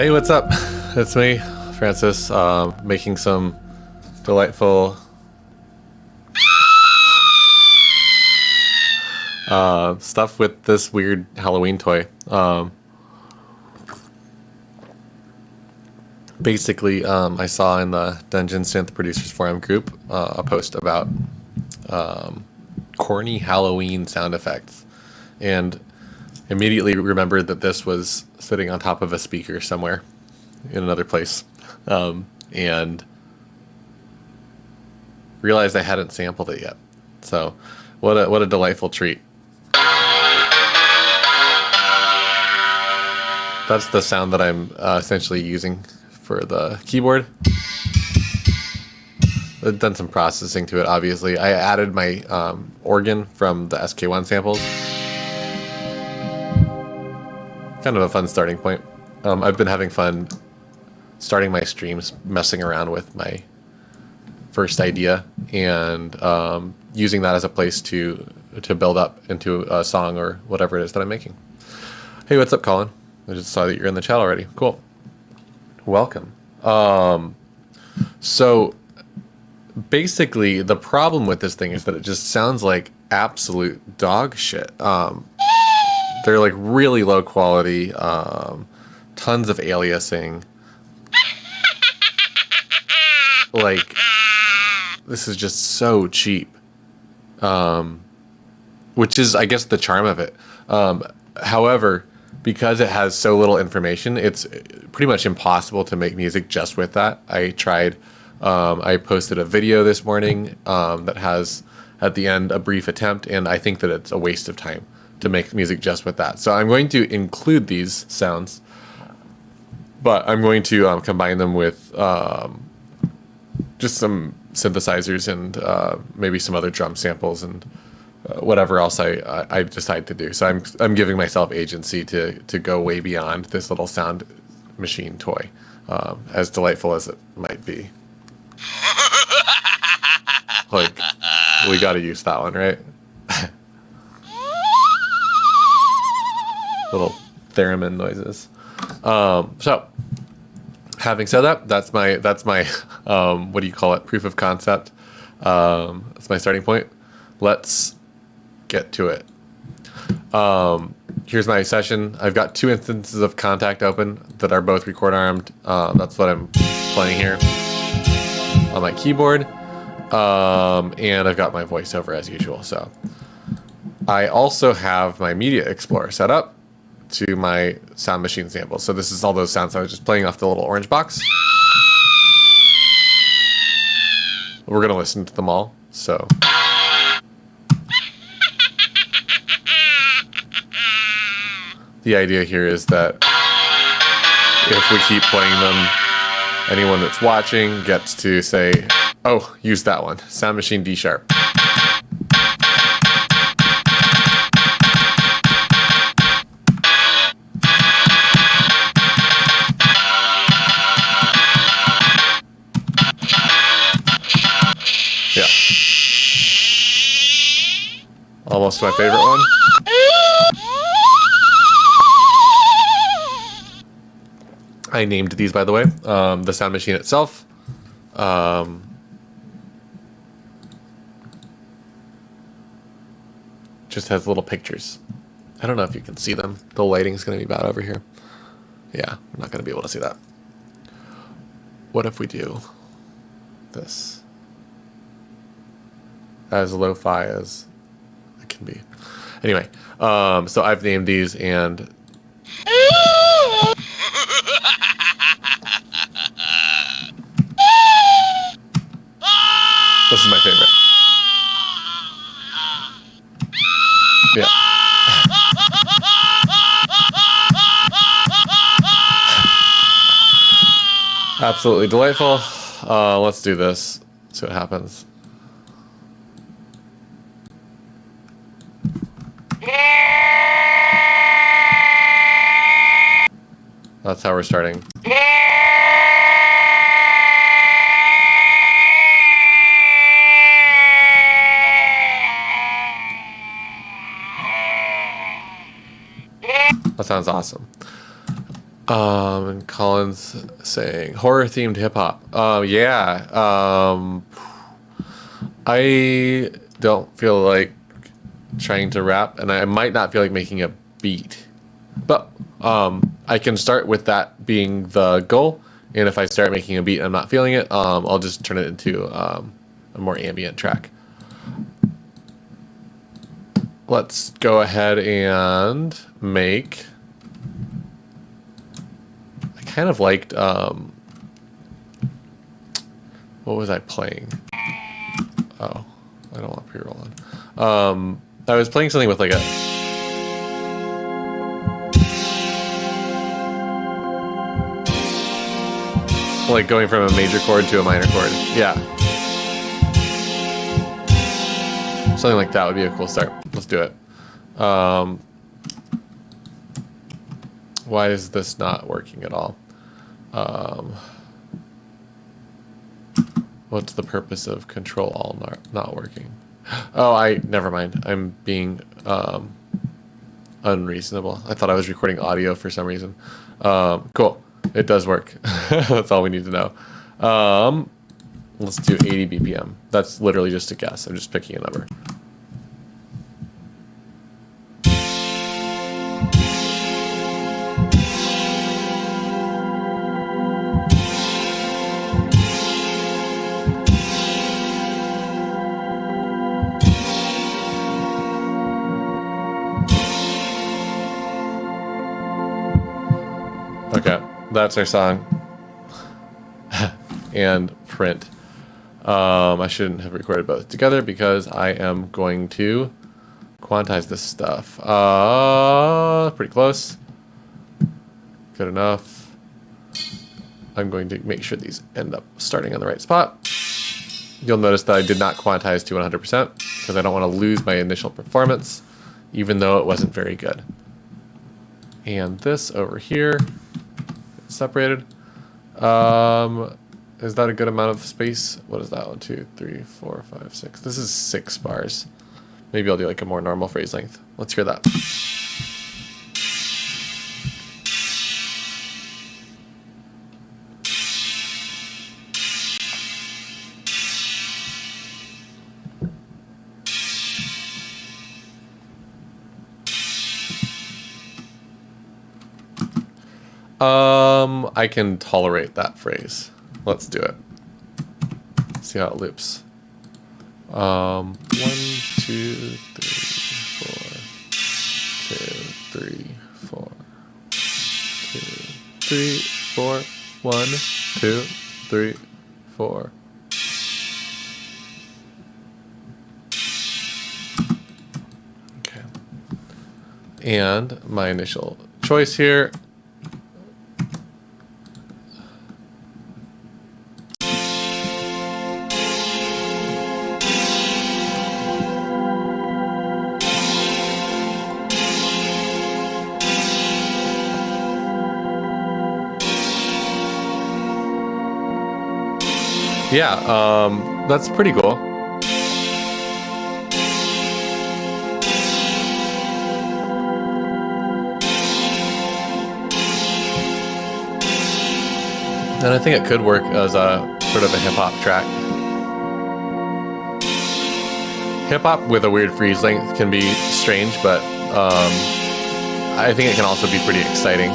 Hey, what's up? It's me, Francis, making some delightful stuff with this weird Halloween toy. Basically, I saw in the Dungeon Synth Producers Forum group a post about corny Halloween sound effects, and immediately remembered that this was sitting on top of a speaker somewhere in another place, and realized I hadn't sampled it yet. So, what a delightful treat! That's the sound that I'm essentially using for the keyboard. I've done some processing to it, obviously. I added my organ from the SK1 samples. Kind of a fun starting point. I've been having fun starting my streams, messing around with my first idea and using that as a place to build up into a song or whatever it is that I'm making. Hey, what's up, Colin? I just saw that you're in the chat already. Cool. Welcome. So basically, the problem with this thing is that it just sounds like absolute dog shit. They're like really low quality, tons of aliasing. Like, this is just so cheap. Which is, I guess, the charm of it. However, because it has so little information, it's pretty much impossible to make music just with that. I tried, I posted a video this morning that has, at the end, a brief attempt, and I think that it's a waste of time to make music just with that. So I'm going to include these sounds, but I'm going to combine them with just some synthesizers and maybe some other drum samples and whatever else I decide to do. So I'm giving myself agency to go way beyond this little sound machine toy, as delightful as it might be. Like, we got to use that one, right? Little theremin noises. So, having said that, that's my what do you call it? Proof of concept. That's my starting point. Let's get to it. Here's my session. I've got 2 instances of Kontakt open that are both record armed. That's what I'm playing here on my keyboard. And I've got my voiceover as usual. So I also have my Media Explorer set up to my Sound Machine samples. So this is all those sounds I was just playing off the little orange box. We're going to listen to them all. So the idea here is that if we keep playing them, anyone that's watching gets to say, oh, use that one. Sound Machine D sharp. Yeah. Almost my favorite one. I named these, by the way. The Sound Machine itself. Just has little pictures. I don't know if you can see them. The lighting's going to be bad over here. Yeah, I'm not going to be able to see that. What if we do this? As lo-fi as it can be. Anyway, so I've named these, and this is my favorite. Yeah. Absolutely delightful. Let's do this. See what happens. That's how we're starting. That sounds awesome. And Colin's saying horror themed hip hop. Yeah. I don't feel like trying to rap, and I might not feel like making a beat, but I can start with that being the goal. And if I start making a beat and I'm not feeling it, I'll just turn it into a more ambient track. Let's go ahead and make. I kind of liked. What was I playing? Oh, I don't want pre-roll on. I was playing something with like a. Like going from a major chord to a minor chord. Yeah. Something like that would be a cool start. Let's do it. Why is this not working at all? What's the purpose of Control All not working? Oh, never mind. I'm being unreasonable. I thought I was recording audio for some reason. Cool. It does work. That's all we need to know. Let's do 80 BPM. That's literally just a guess. I'm just picking a number. Okay, that's our song. And print. I shouldn't have recorded both together because I am going to quantize this stuff. Pretty close. Good enough. I'm going to make sure these end up starting on the right spot. You'll notice that I did not quantize to 100% because I don't want to lose my initial performance, even though it wasn't very good. And this over here, separated. Is that a good amount of space? What is that? 1, 2, 3, 4, 5, 6. This is 6 bars. Maybe I'll do like a more normal phrase length. Let's hear that. I can tolerate that phrase. Let's do it. See how it loops. 1, 2, 3, 4, 2, 3, 4, 2, 3, 4, 1, 2, 3, 4. Okay. And my initial choice here. Yeah, that's pretty cool. And I think it could work as a sort of a hip-hop track. Hip-hop with a weird freeze length can be strange, but I think it can also be pretty exciting.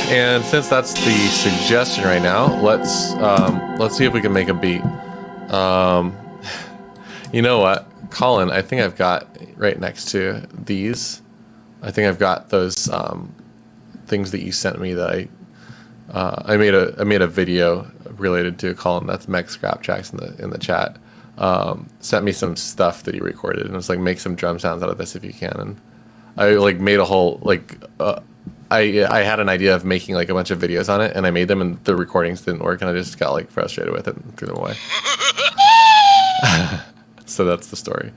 And since that's the suggestion right now, let's see if we can make a beat. You know what, Colin? I think I've got right next to these. I think I've got those things that you sent me that I made a video related to. Colin, that's Meg Scraptracks in the chat. Sent me some stuff that he recorded, and it was like, make some drum sounds out of this if you can. And I like made a whole like. I had an idea of making like a bunch of videos on it, and I made them, and the recordings didn't work, and I just got like frustrated with it and threw them away. So that's the story.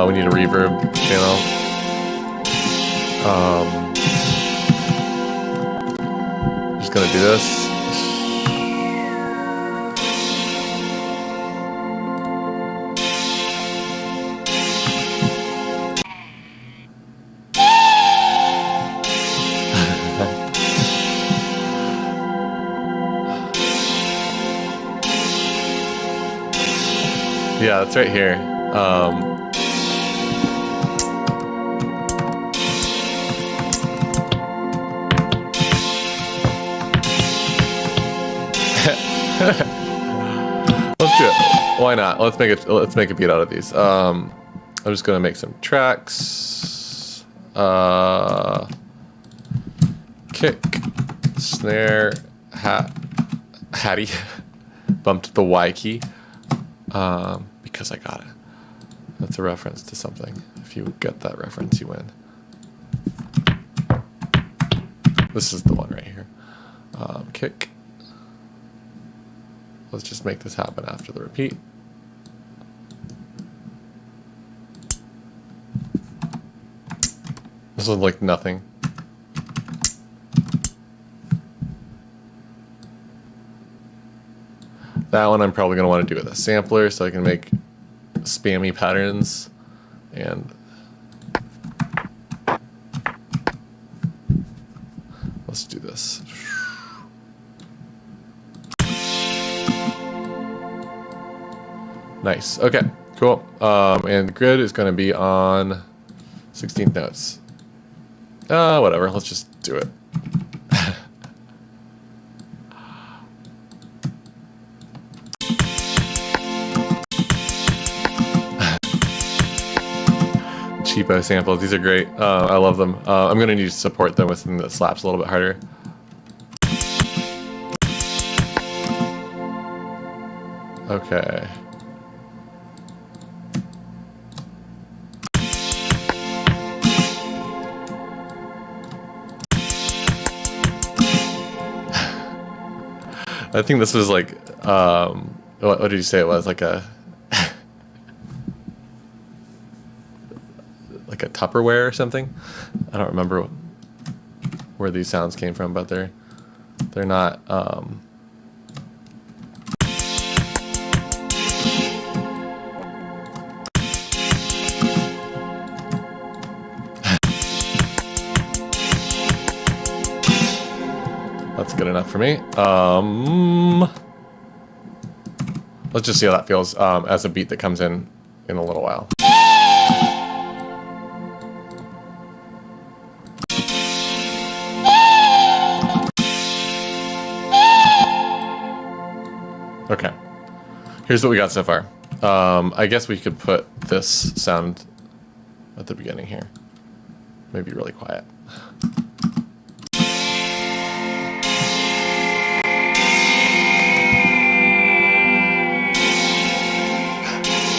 We need a reverb channel. Just gonna do this. Yeah, it's right here. Let's do it. Why not? Let's make a beat out of these. I'm just gonna make some tracks. Kick, snare, Hattie. Bumped the Y key. Because I got it. That's a reference to something. If you get that reference, you win. This is the one right here. Kick. Let's just make this happen after the repeat. This was like nothing. That one I'm probably going to want to do with a sampler so I can make spammy patterns. And let's do this. Nice. Okay, cool. And the grid is going to be on 16th notes. Whatever. Let's just do it. Cheapo samples. These are great. I love them. I'm going to need to support them with something that slaps a little bit harder. Okay. I think this was like, what did you say it was? Like a like a Tupperware or something? I don't remember where these sounds came from, but they're not. That's good enough for me. Let's just see how that feels as a beat that comes in a little while. Okay, here's what we got so far. I guess we could put this sound at the beginning here. Maybe really quiet.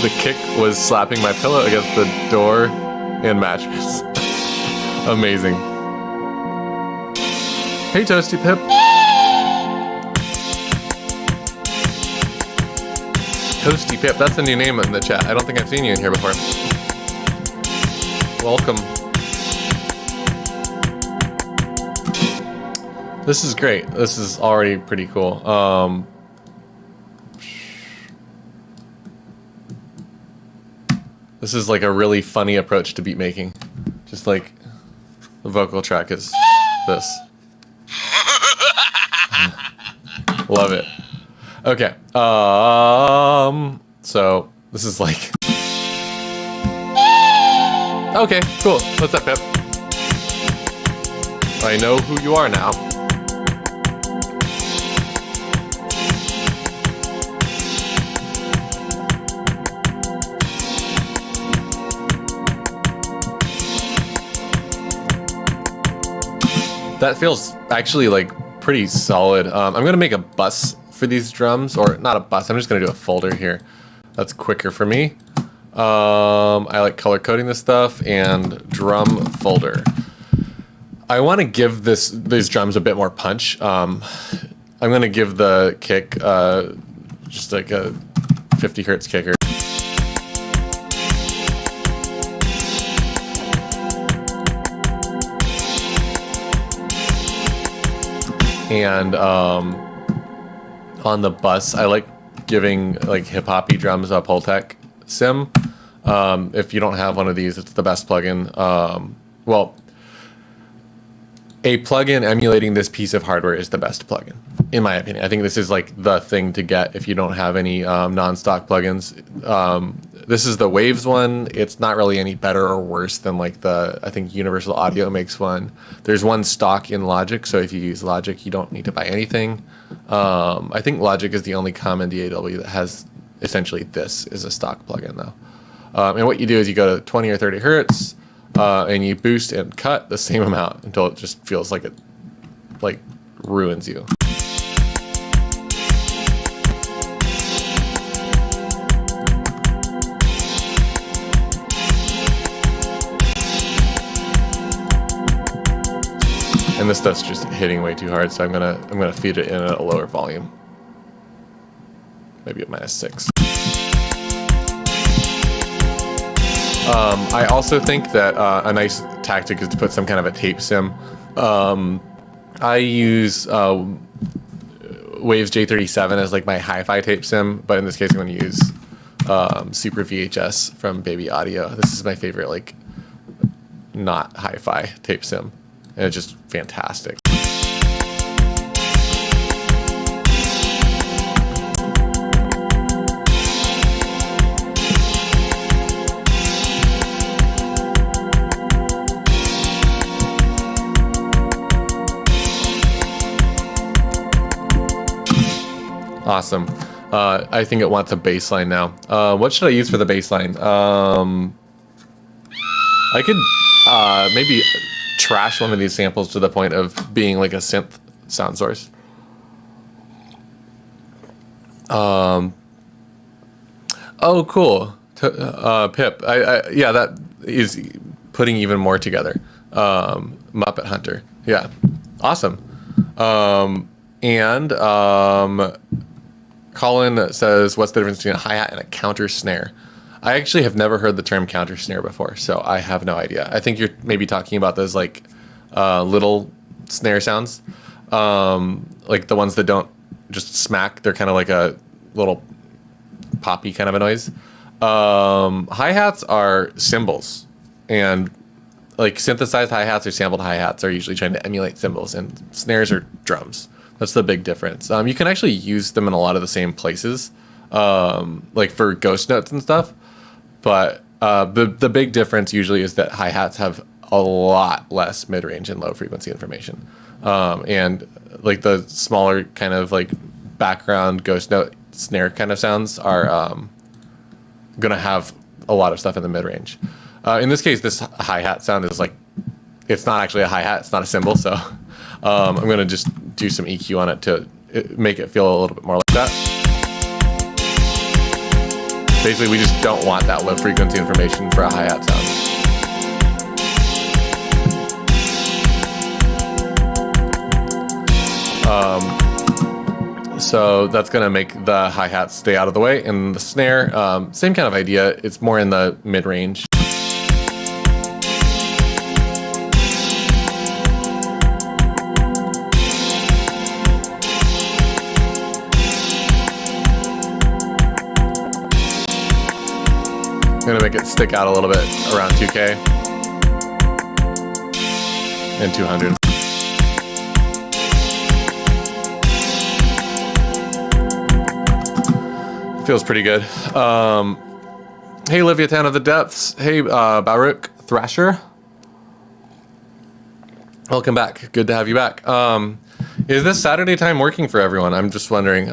The kick was slapping my pillow against the door and mattress. Amazing. Hey, Toasty Pip. Toasty Pip, that's a new name in the chat. I don't think I've seen you in here before. Welcome. This is great. This is already pretty cool. This is like a really funny approach to beat making. Just like the vocal track is this. Love it. Okay. So this is like. Okay, cool. What's up, Pip? I know who you are now. That feels actually like pretty solid. I'm gonna make a bus for these drums, or not a bus. I'm just gonna do a folder here. That's quicker for me. I like color coding this stuff, and drum folder. I want to give these drums a bit more punch. I'm gonna give the kick just like a 50 hertz kicker. And on the bus, I like giving like hip hoppy drums a Pultec sim. If you don't have one of these, it's the best plugin. Well, a plugin emulating this piece of hardware is the best plugin, in my opinion. I think this is like the thing to get if you don't have any non-stock plugins. This is the Waves one. It's not really any better or worse than like I think Universal Audio makes one. There's one stock in Logic, so if you use Logic, you don't need to buy anything. I think Logic is the only common DAW that has essentially this is a stock plugin though. And what you do is you go to 20 or 30 hertz, and you boost and cut the same amount until it just feels like it like ruins you. And this stuff's just hitting way too hard, so I'm gonna feed it in at a lower volume. Maybe at -6. I also think that a nice tactic is to put some kind of a tape sim. I use Waves J37 as like my hi-fi tape sim, but in this case I'm going to use Super VHS from Baby Audio. This is my favorite like not hi-fi tape sim, and it's just fantastic. Awesome. I think it wants a bass line now. What should I use for the bass line? I could maybe trash one of these samples to the point of being like a synth sound source. Oh, cool. Pip. Yeah, that is putting even more together. Muppet Hunter. Yeah. Awesome. Colin says, what's the difference between a hi-hat and a counter snare? I actually have never heard the term counter snare before, so I have no idea. I think you're maybe talking about those like little snare sounds, like the ones that don't just smack. They're kind of like a little poppy kind of a noise. Hi-hats are cymbals, and like synthesized hi-hats or sampled hi-hats are usually trying to emulate cymbals, and snares are drums. That's the big difference. You can actually use them in a lot of the same places, like for ghost notes and stuff. But the big difference usually is that hi-hats have a lot less mid-range and low frequency information. And like the smaller kind of like background ghost note snare kind of sounds are going to have a lot of stuff in the mid-range. In this case, this hi-hat sound is like, it's not actually a hi-hat, it's not a cymbal, so I'm going to just do some EQ on it to make it feel a little bit more like that. Basically, we just don't want that low frequency information for a hi-hat sound. So that's going to make the hi-hat stay out of the way, and the snare, same kind of idea. It's more in the mid-range. I'm gonna make it stick out a little bit around 2K and 200. Feels pretty good. Hey, Leviathan of the Depths. Hey, Baruch Thrasher. Welcome back. Good to have you back. Is this Saturday time working for everyone? I'm just wondering.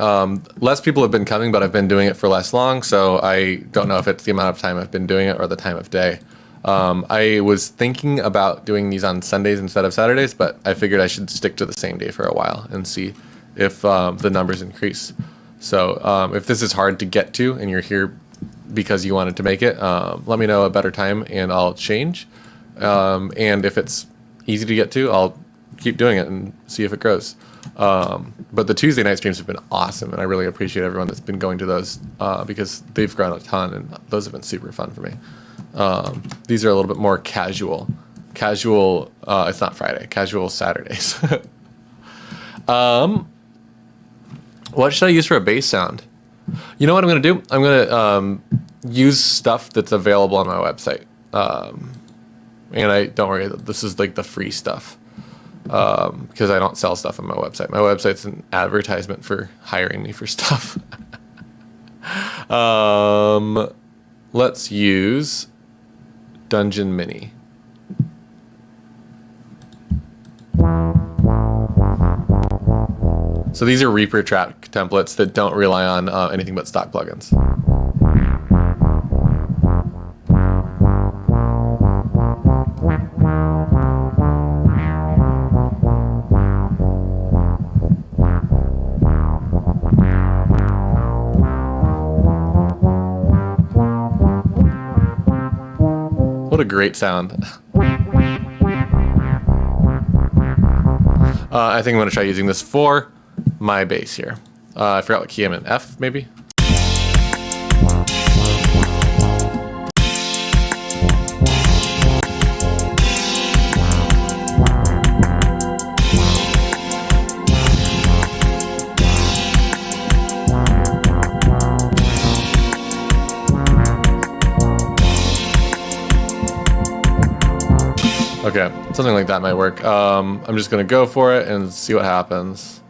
Less people have been coming, but I've been doing it for less long, so I don't know if it's the amount of time I've been doing it or the time of day. I was thinking about doing these on Sundays instead of Saturdays, but I figured I should stick to the same day for a while and see if the numbers increase. So if this is hard to get to and you're here because you wanted to make it, let me know a better time and I'll change. And if it's easy to get to, I'll keep doing it and see if it grows. But the Tuesday night streams have been awesome, and I really appreciate everyone that's been going to those because they've grown a ton, and those have been super fun for me. These are a little bit more casual. It's not Friday. Casual Saturdays. What should I use for a bass sound? You know what I'm going to do? I'm going to use stuff that's available on my website. And don't worry, this is like the free stuff. because I don't sell stuff on my website. My website's an advertisement for hiring me for stuff. Let's use Dungeon Mini. So these are Reaper track templates that don't rely on anything but stock plugins. What a great sound. I think I'm going to try using this for my bass here. I forgot what key I'm in. F, maybe? Okay, something like that might work. I'm just gonna go for it and see what happens.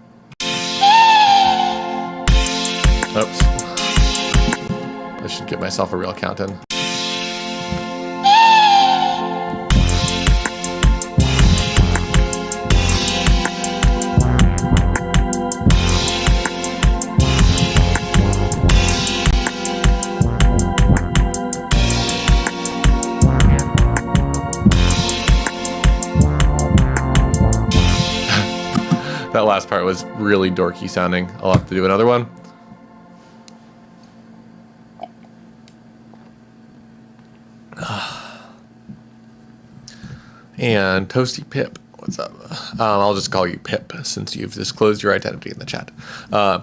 Oops. I should give myself a real count in. That last part was really dorky sounding. I'll have to do another one. And Toasty Pip, what's up? I'll just call you Pip since you've disclosed your identity in the chat.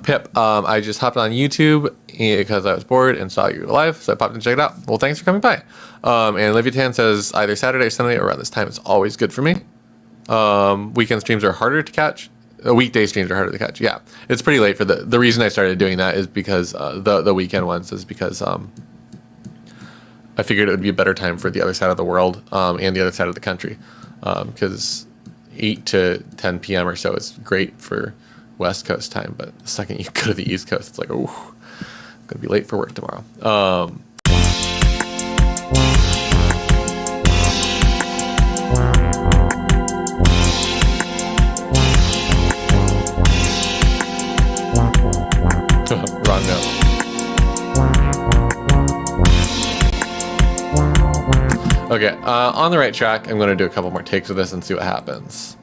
Pip, I just hopped on YouTube because I was bored and saw you live, so I popped in to check it out. Well, thanks for coming by. And Leviathan says either Saturday or Sunday around this time is always good for me. Weekend streams are harder to catch. Weekday streams are harder to catch. Yeah, it's pretty late for the reason I started doing that is because the weekend ones is because I figured it would be a better time for the other side of the world and the other side of the country because 8 to 10 p.m. or so is great for West Coast time, but the second you go to the East Coast, it's like, oh, I'm gonna be late for work tomorrow. Wrong note. Okay, on the right track, I'm going to do a couple more takes of this and see what happens.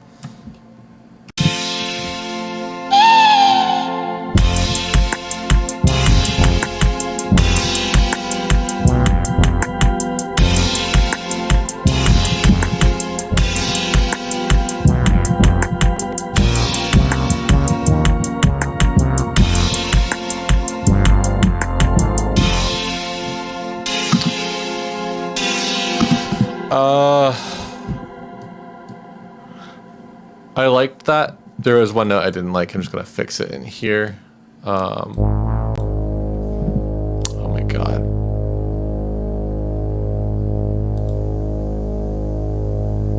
I liked that. There was one note I didn't like. I'm just gonna fix it in here. Oh my god.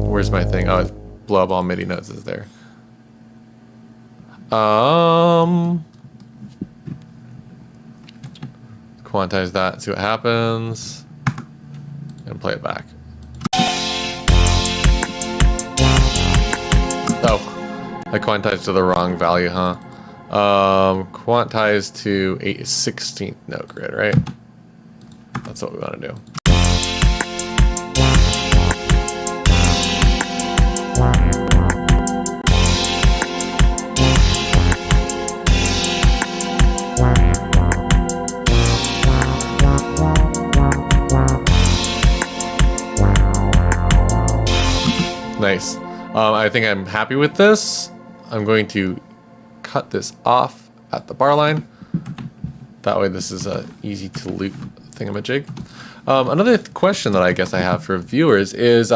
Where's my thing? Oh, it's blow up all MIDI notes is there. Quantize that, see what happens, and play it back. Oh, I quantized to the wrong value, huh? Quantize to a 16th note grid, right? That's what we want to do. Nice. I think I'm happy with this. I'm going to cut this off at the bar line. That way this is a easy to loop thingamajig. Another question that I guess I have for viewers is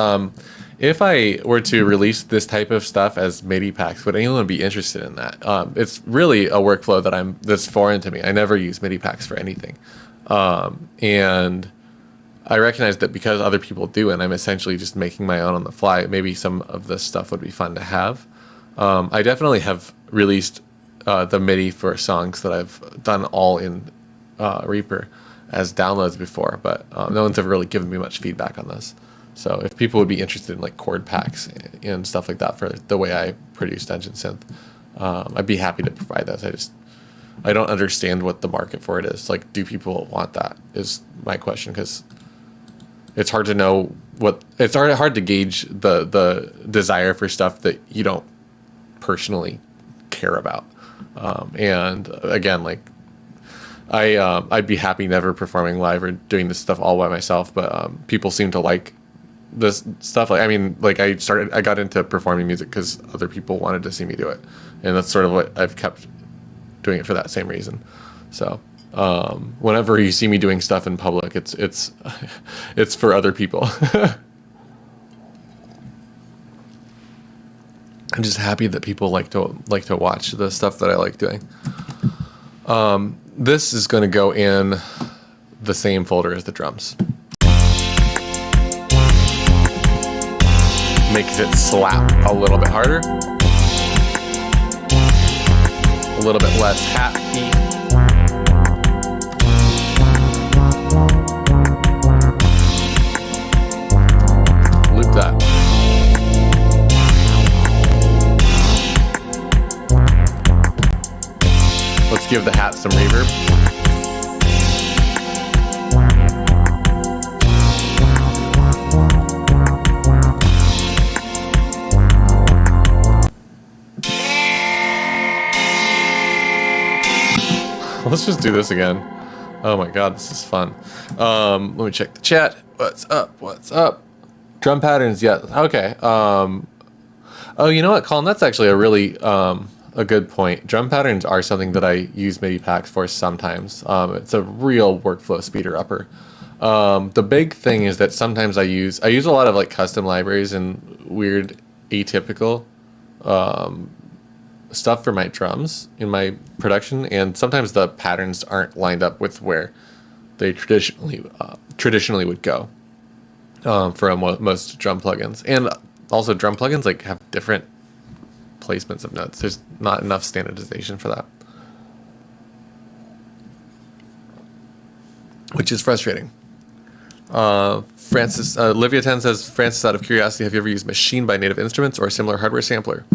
if I were to release this type of stuff as MIDI packs, would anyone be interested in that? It's really a workflow that's foreign to me. I never use MIDI packs for anything. And I recognize that because other people do, and I'm essentially just making my own on the fly. Maybe some of this stuff would be fun to have. I definitely have released the MIDI for songs that I've done all in Reaper as downloads before, but no one's ever really given me much feedback on this. So if people would be interested in like chord packs and stuff like that for the way I produce Dungeon Synth, I'd be happy to provide those. I don't understand what the market for it is. Like, do people want that? Is my question, because it's hard to know it's hard to gauge the desire for stuff that you don't personally care about. And again, like I'd be happy never performing live or doing this stuff all by myself, but people seem to like this stuff. Like, I mean, like I got into performing music because other people wanted to see me do it, and that's sort of what I've kept doing it for that same reason. So whenever you see me doing stuff in public, it's it's for other people. I'm just happy that people like to watch the stuff that I like doing. This is going to go in the same folder as the drums. Makes it slap a little bit harder, a little bit less happy. Loop that. Let's give the hat some reverb. Let's just do this again. Oh my god, this is fun. Let me check the chat. What's up? What's up? Drum patterns, yeah. Okay. Oh, you know what, Colin? That's actually a really a good point. Drum patterns are something that I use MIDI packs for sometimes. It's a real workflow speeder upper. The big thing is that sometimes I use a lot of like custom libraries and weird atypical stuff for my drums in my production, and sometimes the patterns aren't lined up with where they traditionally would go for most drum plugins. And also drum plugins like have different placements of notes. There's not enough standardization for that, which is frustrating. Olivia 10 says, Francis, out of curiosity, have you ever used Maschine by Native Instruments or a similar hardware sampler?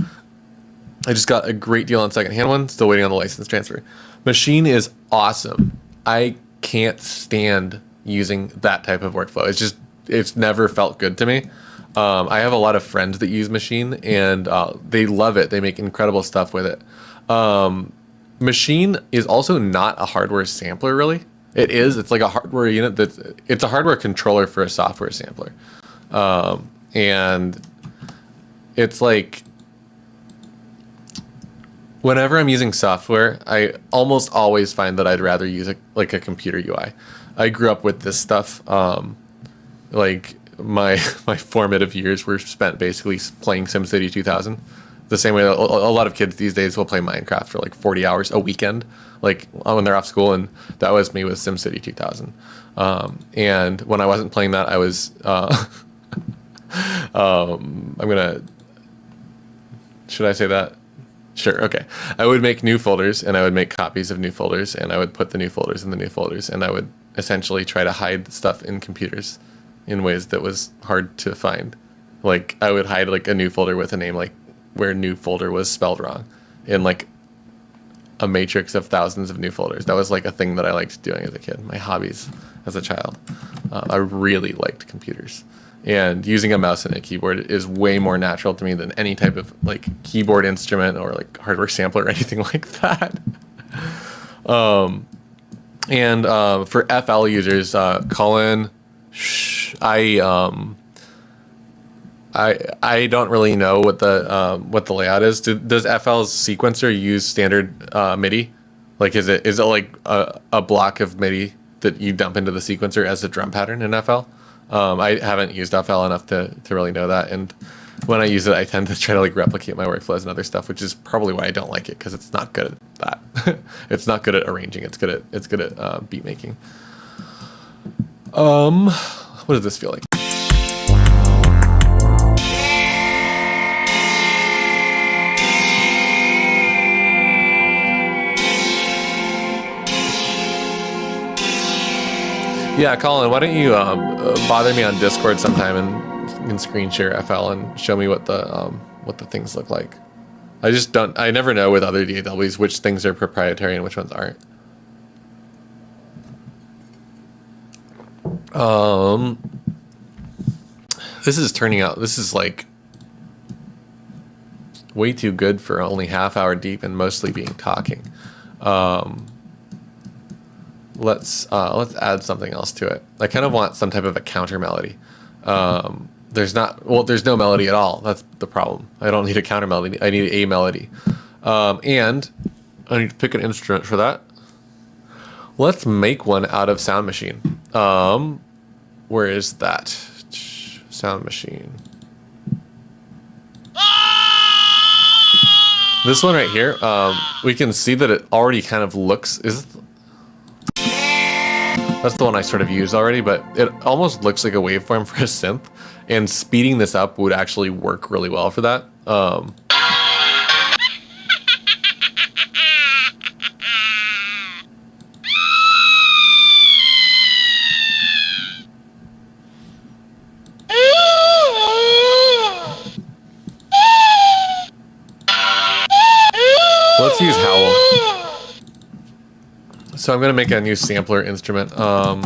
I just got a great deal on secondhand one, still waiting on the license transfer. Maschine is awesome. I can't stand using that type of workflow. It's never felt good to me. I have a lot of friends that use Maschine, and they love it. They make incredible stuff with it. Maschine is also not a hardware sampler, really. It is. It's like a hardware unit. It's a hardware controller for a software sampler. And it's like, whenever I'm using software, I almost always find that I'd rather use a computer UI. I grew up with this stuff. Like my formative years were spent basically playing SimCity 2000. The same way a lot of kids these days will play Minecraft for like 40 hours a weekend, like when they're off school, and that was me with SimCity 2000. And when I wasn't playing that, I was should I say that? Sure, okay. I would make new folders, and I would make copies of new folders, and I would put the new folders in the new folders, and I would essentially try to hide stuff in computers in ways that was hard to find. Like, I would hide like a new folder with a name like where new folder was spelled wrong in like a matrix of thousands of new folders. That was like a thing that I liked doing as a kid, my hobbies as a child. I really liked computers. And using a mouse and a keyboard is way more natural to me than any type of like keyboard instrument or like hardware sampler or anything like that. For FL users, Colin, I don't really know what the layout is. Does FL's sequencer use standard MIDI? Like, is it like a block of MIDI that you dump into the sequencer as a drum pattern in FL? I haven't used FL enough to really know that, and when I use it, I tend to try to like replicate my workflows and other stuff, which is probably why I don't like it, because it's not good at that. It's not good at arranging. It's good at beat making. What does this feel like? Yeah, Colin, why don't you bother me on Discord sometime and screen share FL and show me what the things look like. I never know with other DAWs which things are proprietary and which ones aren't. This is like way too good for only half hour deep and mostly being talking. Let's add something else to it. I kind of want some type of a counter melody. There's no melody at all. That's the problem. I don't need a counter melody. I need a melody. And I need to pick an instrument for that. Let's make one out of Sound Machine. Where is that? Sound Machine. This one right here, we can see that it already kind of looks... That's the one I sort of used already, but it almost looks like a waveform for a synth, and speeding this up would actually work really well for that. Let's use Howl. So I'm going to make a new sampler instrument. I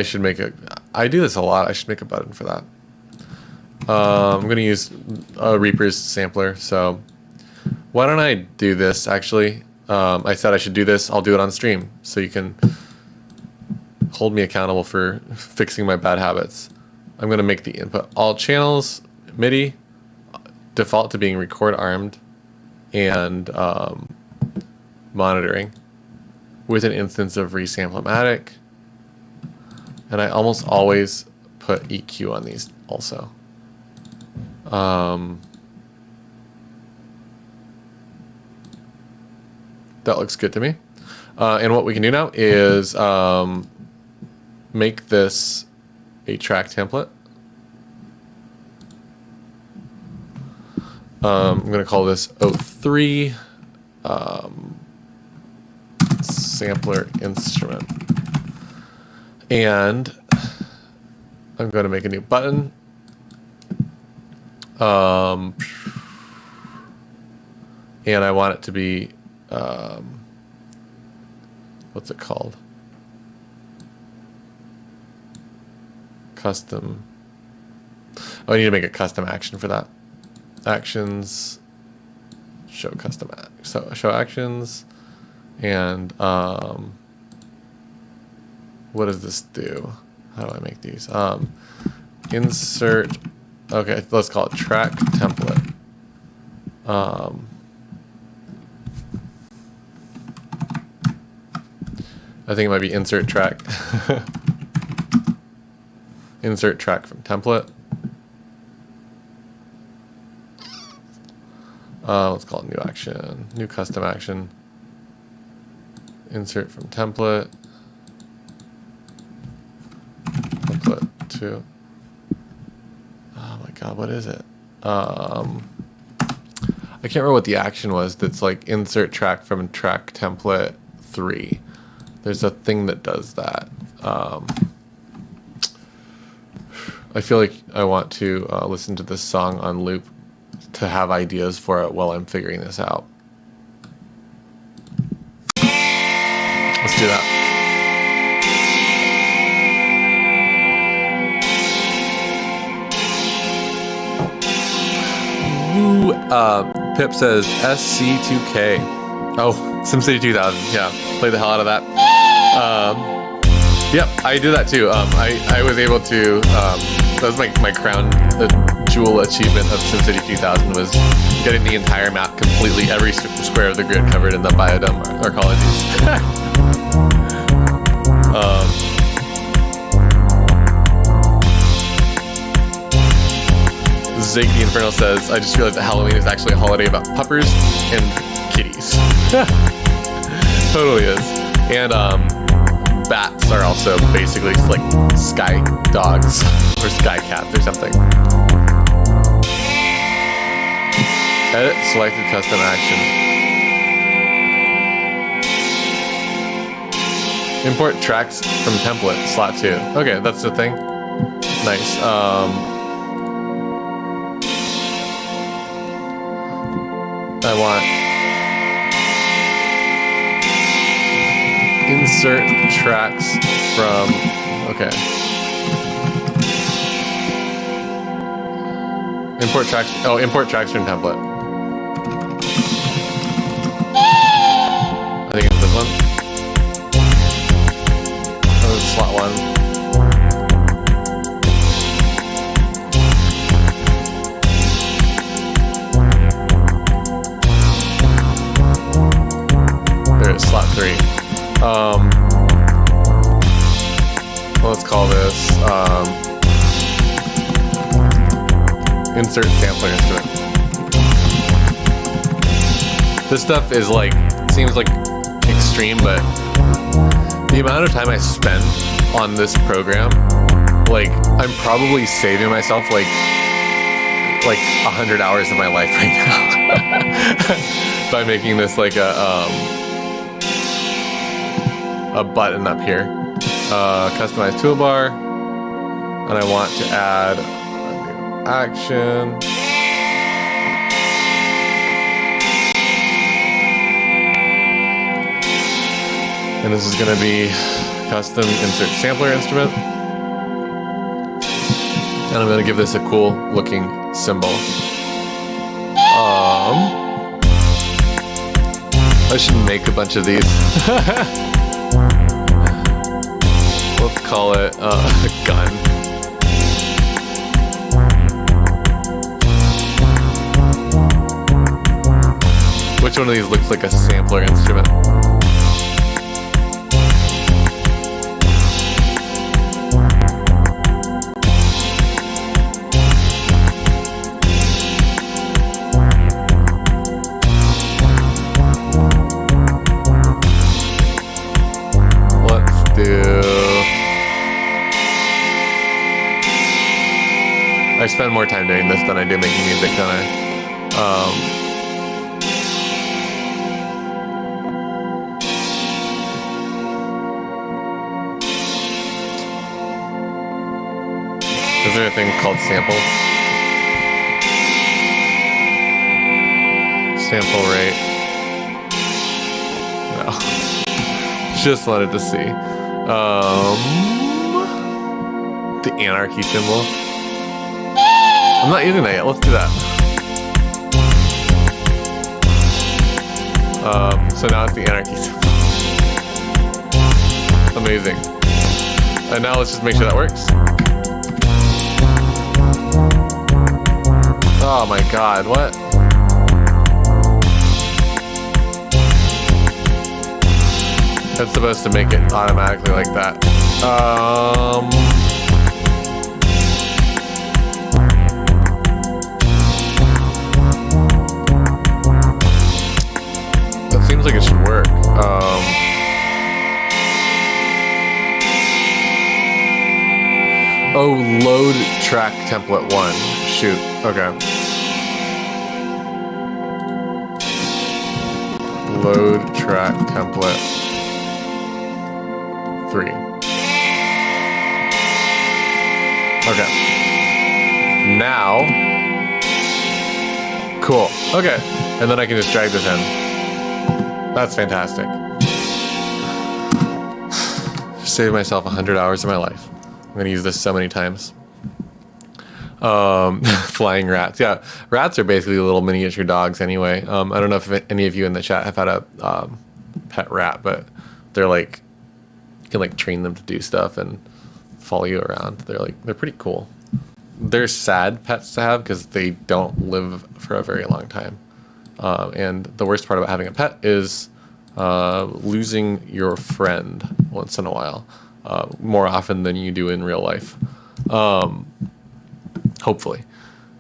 do this a lot. I should make a button for that. I'm going to use a Reaper's sampler. So why don't I do this actually? I said I should do this. I'll do it on stream so you can hold me accountable for fixing my bad habits. I'm going to make the input all channels MIDI, default to being record armed, and monitoring with an instance of Resample-O-Matic. And I almost always put EQ on these also. That looks good to me. And what we can do now is make this a track template. I'm going to call this 03 sampler instrument. And I'm going to make a new button. And I want it to be, what's it called? Custom. Oh, I need to make a custom action for that. Actions, show custom, show actions, and what does this do? How do I make these? Insert. Okay, let's call it track template. I think it might be insert track. Insert track from template. Let's call it new action, new custom action. Insert from template. Template to. Oh my God, what is it? I can't remember what the action was. That's like insert track from track template 3. There's a thing that does that. I feel like I want to listen to this song on loop to have ideas for it while I'm figuring this out. Let's do that. Ooh, Pip says SC2K. Oh, SimCity 2000. Yeah, play the hell out of that. Yep, I do that too. I was able to. That was my crown jewel achievement of SimCity 2000 was getting the entire map completely, every square of the grid covered in the biodome arcologies. Zig the Infernal says, I just realized that Halloween is actually a holiday about puppers and kitties. Totally is. And bats are also basically like sky dogs or sky cats or something. Edit selected custom action. Import tracks from template, slot 2. Okay, that's the thing. Nice. I want insert tracks from, okay. Import tracks, oh, import tracks from template. I think it's this one. Oh, it's slot 1. There's slot 3. Let's call this insert sampler instrument. This stuff is like, seems like extreme, but the amount of time I spend on this program, like I'm probably saving myself like 100 hours of my life right now by making this like a button up here. Customize toolbar, and I want to add a new action. And this is going to be custom insert sampler instrument. And I'm going to give this a cool looking symbol. I should make a bunch of these. Let's call it a gun. Which one of these looks like a sampler instrument? I spend more time doing this than I do making music, don't I? Is there a thing called sample? Sample rate. No. Just wanted to see. The anarchy symbol. I'm not using that yet. Let's do that. So now it's the anarchy symbol. Amazing. And now let's just make sure that works. Oh my god, what? That's supposed to make it automatically like that. That seems like it should work. Oh, load track template 1. Shoot. Okay. Load track template 3. Okay. Now. Cool. Okay. And then I can just drag this in. That's fantastic. Save myself 100 hours of my life. I'm gonna use this so many times. Flying rats. Yeah, rats are basically little miniature dogs anyway. I don't know if any of you in the chat have had a pet rat, but they're like, you can like train them to do stuff and follow you around. They're pretty cool. They're sad pets to have because they don't live for a very long time. And the worst part about having a pet is losing your friend once in a while, more often than you do in real life. Hopefully.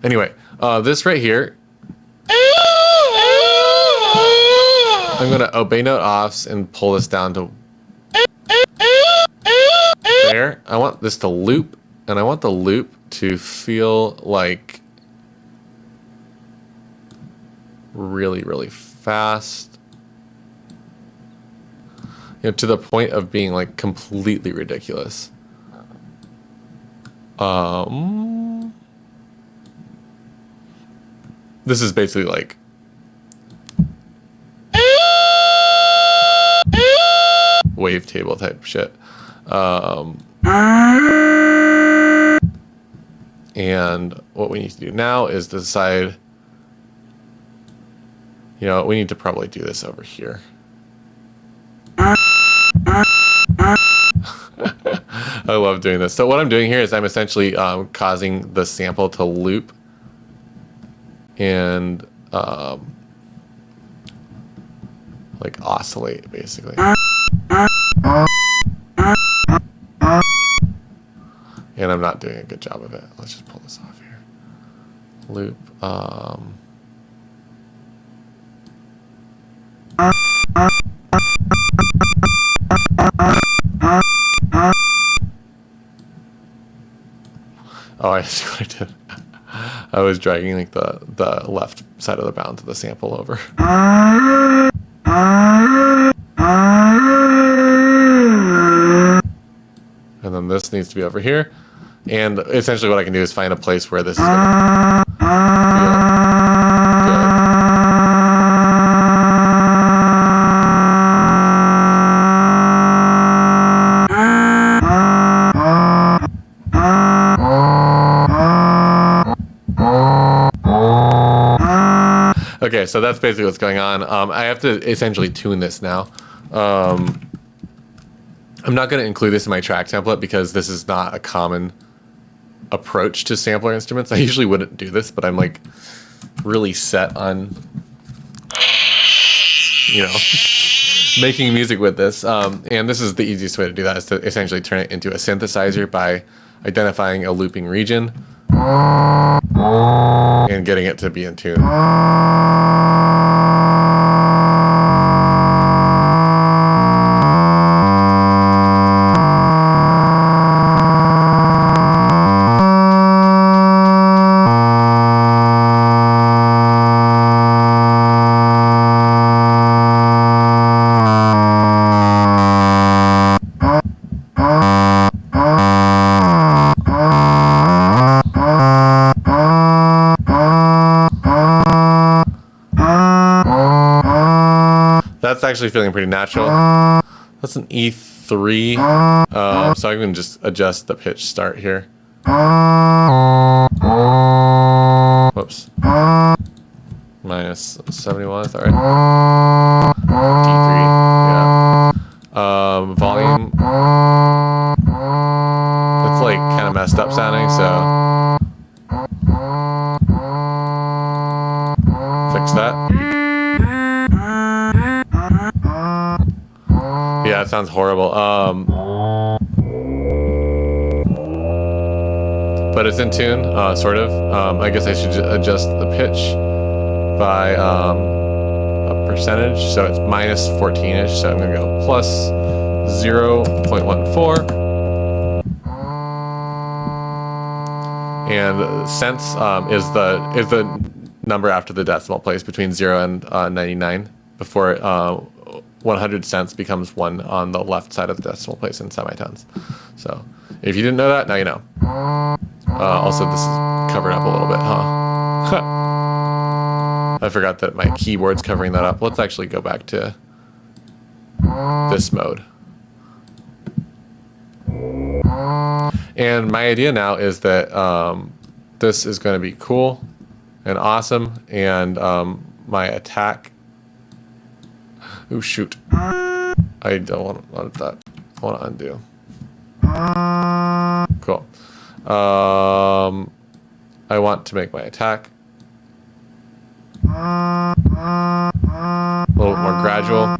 Anyway, this right here, I'm going to obey note offs and pull this down to I want this to loop, and I want the loop to feel like really, really fast. You know, to the point of being like completely ridiculous. This is basically like wavetable type shit. And what we need to do now is decide, you know, we need to probably do this over here. I love doing this. So what I'm doing here is I'm essentially causing the sample to loop and like oscillate, basically. And I'm not doing a good job of it. Let's just pull this off here. Loop. Oh, I see what I did. I was dragging like the left side of the bound to the sample over. And then this needs to be over here. And essentially what I can do is find a place where this is gonna feel good. Okay, so that's basically what's going on. I have to essentially tune this now. I'm not going to include this in my track template because this is not a common approach to sampler instruments. I usually wouldn't do this, but I'm like really set on, you know, making music with this. And this is the easiest way to do that, is to essentially turn it into a synthesizer by identifying a looping region and getting it to be in tune. That's actually feeling pretty natural. That's an E3. So I can just adjust the pitch start here. Whoops. Minus 71, is that right? D3, yeah. Volume. It's like kind of messed up sounding, so fix that. Yeah, it sounds horrible. But it's in tune, sort of. I guess I should adjust the pitch by a percentage. So it's minus 14-ish. So I'm going to go plus 0.14. And cents is the number after the decimal place between 0 and 99 before 100 cents becomes 1 on the left side of the decimal place in semitones. So if you didn't know that, now you know. Also, this is covered up a little bit, huh? I forgot that my keyboard's covering that up. Let's actually go back to this mode. And my idea now is that this is going to be cool and awesome, and my attack. Oh shoot! I don't want that. I want to undo. Cool. I want to make my attack a little bit more gradual.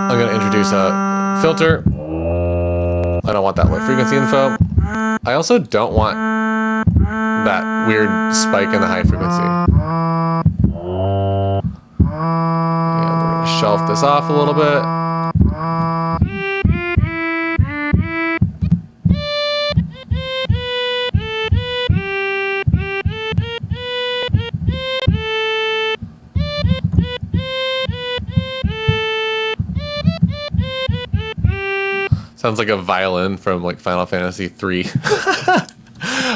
I'm going to introduce a filter. I don't want that low frequency info. I also don't want that weird spike in the high frequency. And we're going to shelf this off a little bit. Sounds like a violin from like Final Fantasy 3.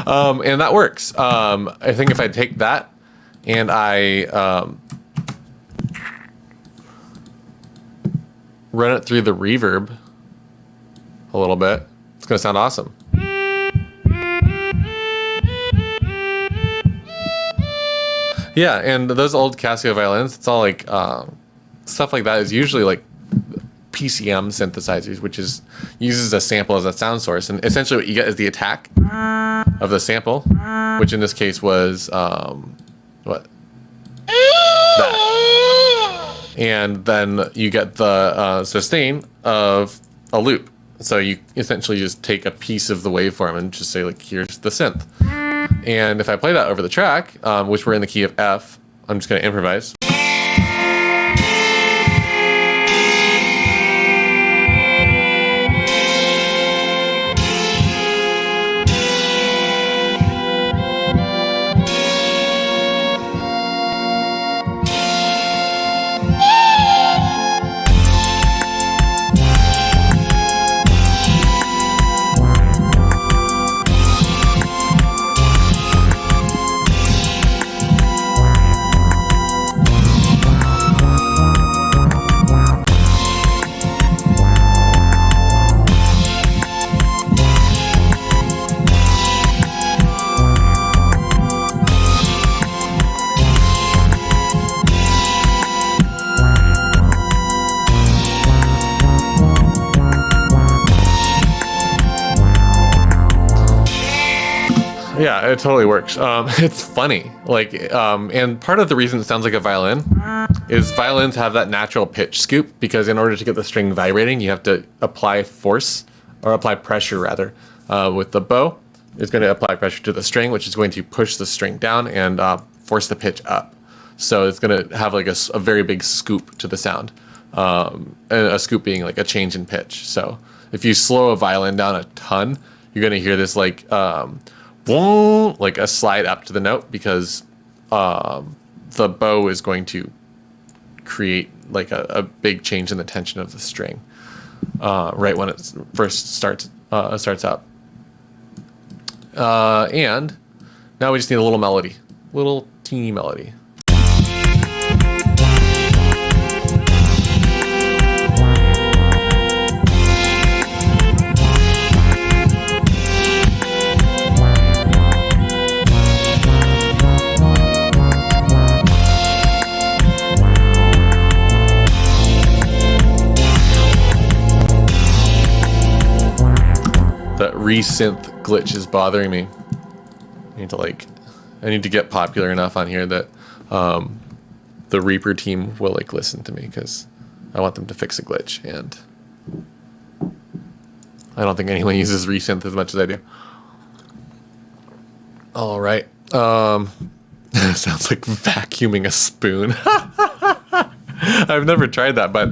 And that works. I think if I take that and I run it through the reverb a little bit, it's going to sound awesome. Yeah, and those old Casio violins, it's all like stuff like that is usually like PCM synthesizers, which uses a sample as a sound source, and essentially what you get is the attack of the sample, which in this case was what that, and then you get the sustain of a loop. So you essentially just take a piece of the waveform and just say like, here's the synth. And if I play that over the track, which we're in the key of F, I'm just going to improvise. Yeah, it totally works. It's funny, like, and part of the reason it sounds like a violin is violins have that natural pitch scoop, because in order to get the string vibrating, you have to apply force, or apply pressure rather, with the bow. It's going to apply pressure to the string, which is going to push the string down and force the pitch up. So it's going to have like a very big scoop to the sound, and a scoop being like a change in pitch. So if you slow a violin down a ton, you're going to hear this like a slide up to the note, because the bow is going to create like a big change in the tension of the string right when it first starts up. And now we just need a little melody, little teeny melody. That resynth glitch is bothering me. I need to get popular enough on here that the Reaper team will like listen to me, because I want them to fix a glitch, and I don't think anyone uses resynth as much as I do. All right. It sounds like vacuuming a spoon. I've never tried that, but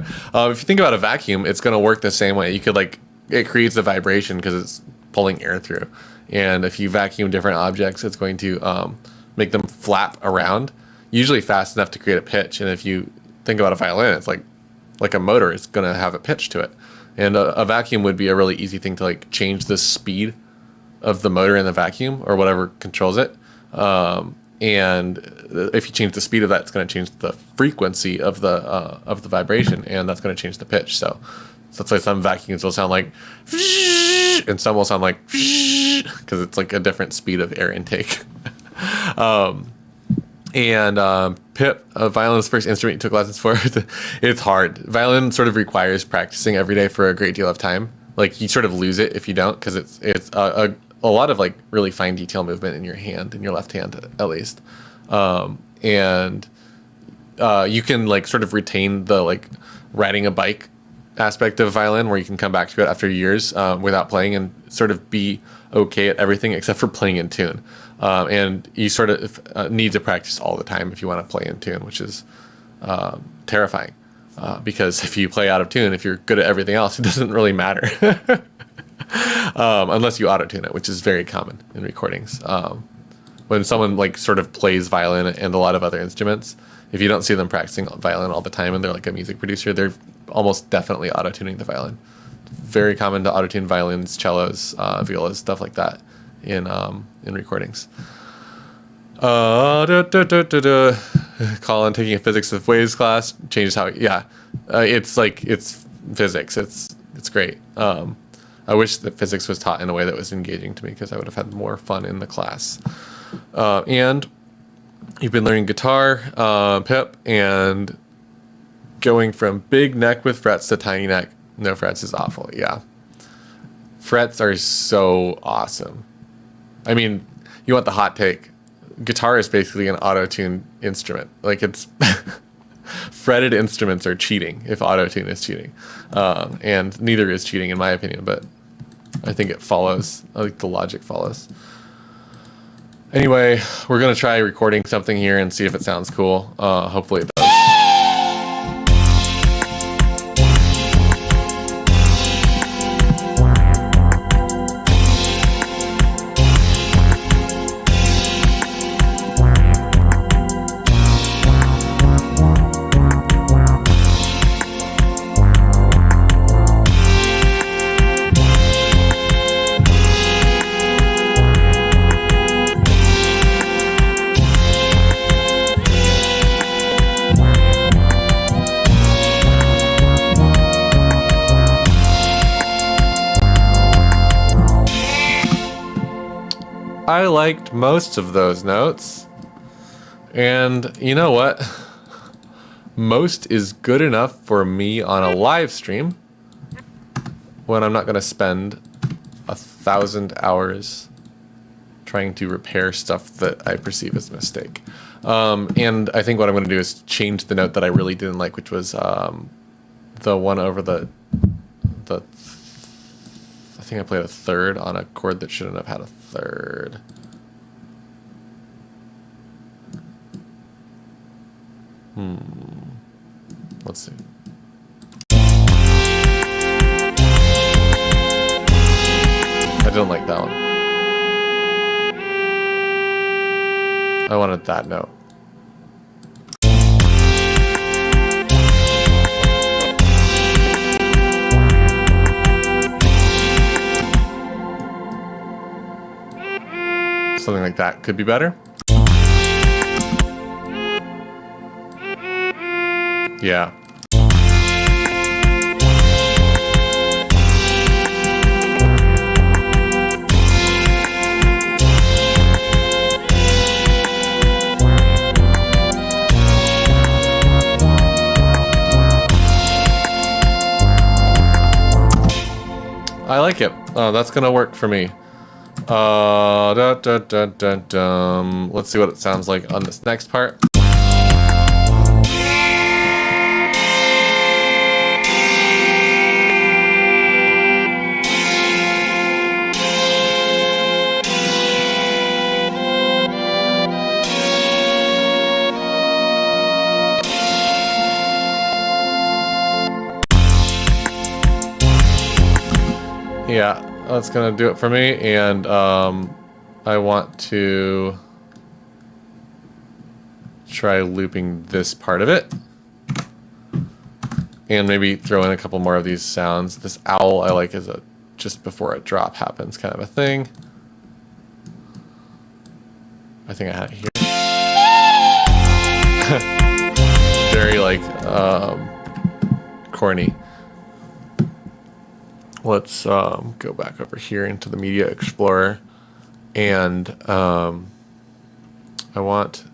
if you think about a vacuum, it's going to work the same way. You could it creates a vibration because it's pulling air through. And if you vacuum different objects, it's going to make them flap around, usually fast enough to create a pitch. And if you think about a violin, it's like a motor. It's going to have a pitch to it. And a vacuum would be a really easy thing to like change the speed of the motor in the vacuum, or whatever controls it. And if you change the speed of that, it's going to change the frequency of the vibration, and that's going to change the pitch. So that's why some vacuums will sound like, and some will sound like, because it's like a different speed of air intake. Pip, violin's first instrument you took lessons for, it's hard. Violin sort of requires practicing every day for a great deal of time. Like, you sort of lose it if you don't, because it's a lot of like really fine detail movement in your hand, in your left hand at least. You can like sort of retain the like riding a bike aspect of violin, where you can come back to it after years without playing, and sort of be okay at everything except for playing in tune. And you sort of need to practice all the time if you want to play in tune, which is terrifying. Because if you play out of tune, if you're good at everything else, it doesn't really matter. Unless you auto-tune it, which is very common in recordings. When someone like sort of plays violin and a lot of other instruments, if you don't see them practicing violin all the time and they're like a music producer, they're almost definitely auto-tuning the violin. very common to auto-tune violins, cellos, violas, stuff like that in recordings. Colin taking a physics of waves class changes how. It's physics. It's great. I wish that physics was taught in a way that was engaging to me, because I would have had more fun in the class. And you've been learning guitar, Pip, and going from big neck with frets to tiny neck, no frets is awful. Yeah. Frets are so awesome. I mean, you want the hot take. Guitar is basically an auto-tune instrument. Like, it's fretted instruments are cheating if auto-tune is cheating. And neither is cheating in my opinion, but I think it follows. I think the logic follows. Anyway, we're going to try recording something here and see if it sounds cool. Hopefully it does. I liked most of those notes, and you know what? Most is good enough for me on a live stream when I'm not going to spend 1,000 hours trying to repair stuff that I perceive as a mistake. And I think what I'm going to do is change the note that I really didn't like, which was the one over the I think I played a third on a chord that shouldn't have had a third. Let's see. I didn't like that one. I wanted that note. Something like that could be better. Yeah. I like it. Oh, that's gonna work for me. Let's see what it sounds like on this next part. Yeah, that's gonna do it for me, and I want to try looping this part of it, and maybe throw in a couple more of these sounds. This owl I like as a just before a drop happens kind of a thing. I think I had it here. Very like corny. Let's go back over here into the Media Explorer, and I want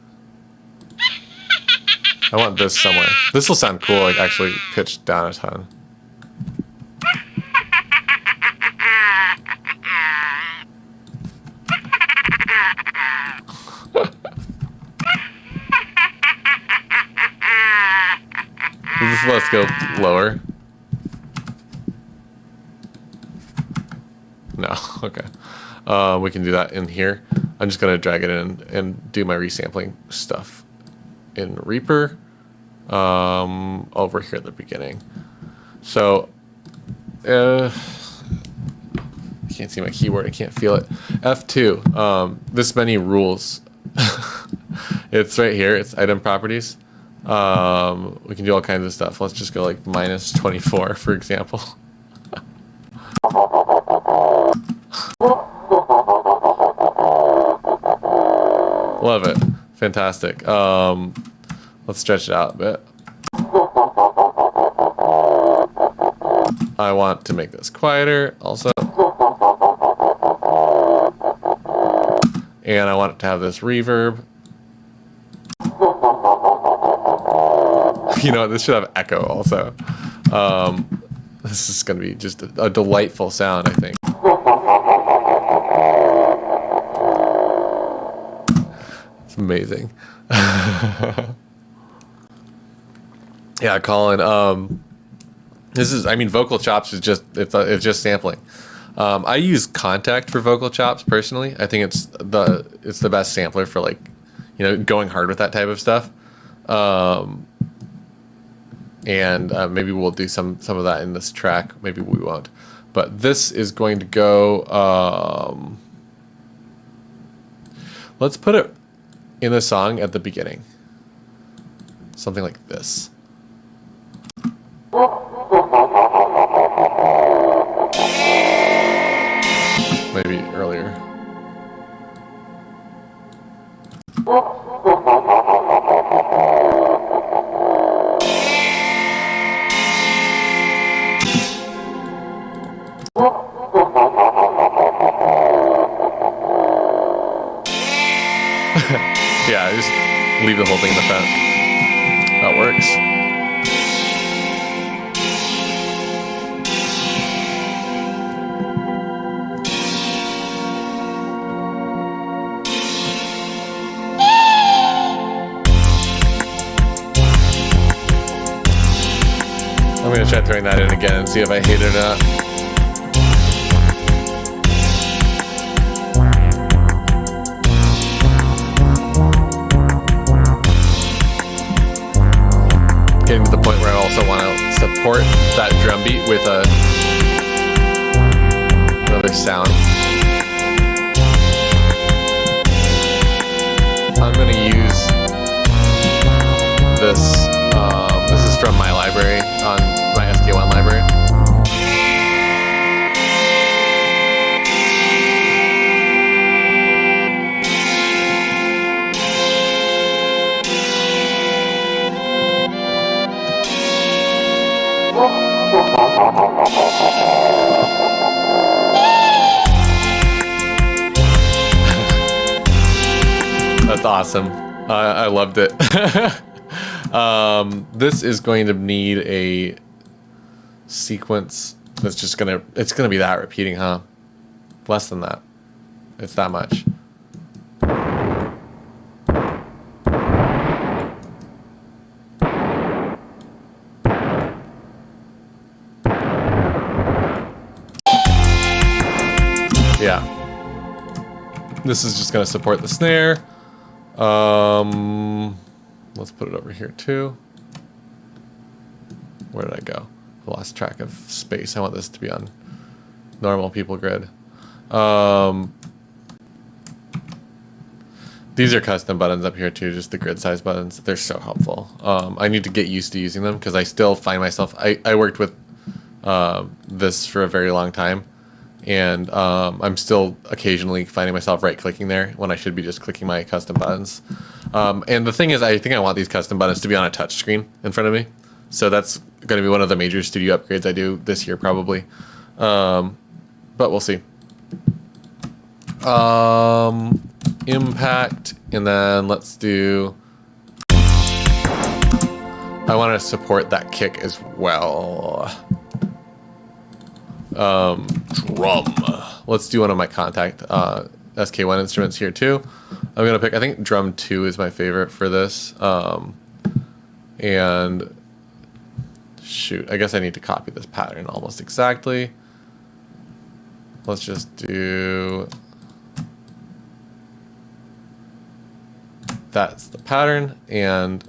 this somewhere. This will sound cool, like actually pitched down a ton. Let's go lower. No, okay. We can do that in here. I'm just gonna drag it in and do my resampling stuff in Reaper over here at the beginning. So, I can't see my keyboard. I can't feel it. F2. This many rules. It's right here. It's item properties. We can do all kinds of stuff. Let's just go like -24, for example. Love it. Fantastic. Let's stretch it out a bit. I want to make this quieter also. And I want it to have this reverb. You know, this should have echo also. This is going to be just a delightful sound, I think. It's amazing. Yeah, Colin. This is, I mean, Vocal Chops is just, it's just sampling. I use Kontakt for Vocal Chops personally. I think it's the best sampler for, like, you know, going hard with that type of stuff. And maybe we'll do some of that in this track. Maybe we won't. But this is going to go. Let's put it in the song at the beginning. Something like this. Maybe earlier. Yeah, just leave the whole thing in the front. That works. I'm gonna try throwing that in again and see if I hate it or not. Getting to the point where I also want to support that drum beat with another sound. I'm going to use this. This is from my library on my SK1 library. That's awesome. I loved it. This is going to need a sequence that's just it's gonna be that repeating, huh? Less than that. It's that much. Yeah. This is just gonna support the snare. Let's put it over here too. Where did I go? I lost track of space. I want this to be on normal people grid. These are custom buttons up here too, just the grid size buttons. They're so helpful. I need to get used to using them because I still find myself, I worked with this for a very long time. And I'm still occasionally finding myself right-clicking there when I should be just clicking my custom buttons. And the thing is, I think I want these custom buttons to be on a touch screen in front of me. So that's going to be one of the major studio upgrades I do this year, probably. But we'll see. Impact, and then let's do... I want to support that kick as well. Drum. Let's do one of my Kontakt SK1 instruments here too. I'm gonna pick, I think drum 2 is my favorite for this. And shoot, I guess I need to copy this pattern almost exactly. Let's just do, that's the pattern, and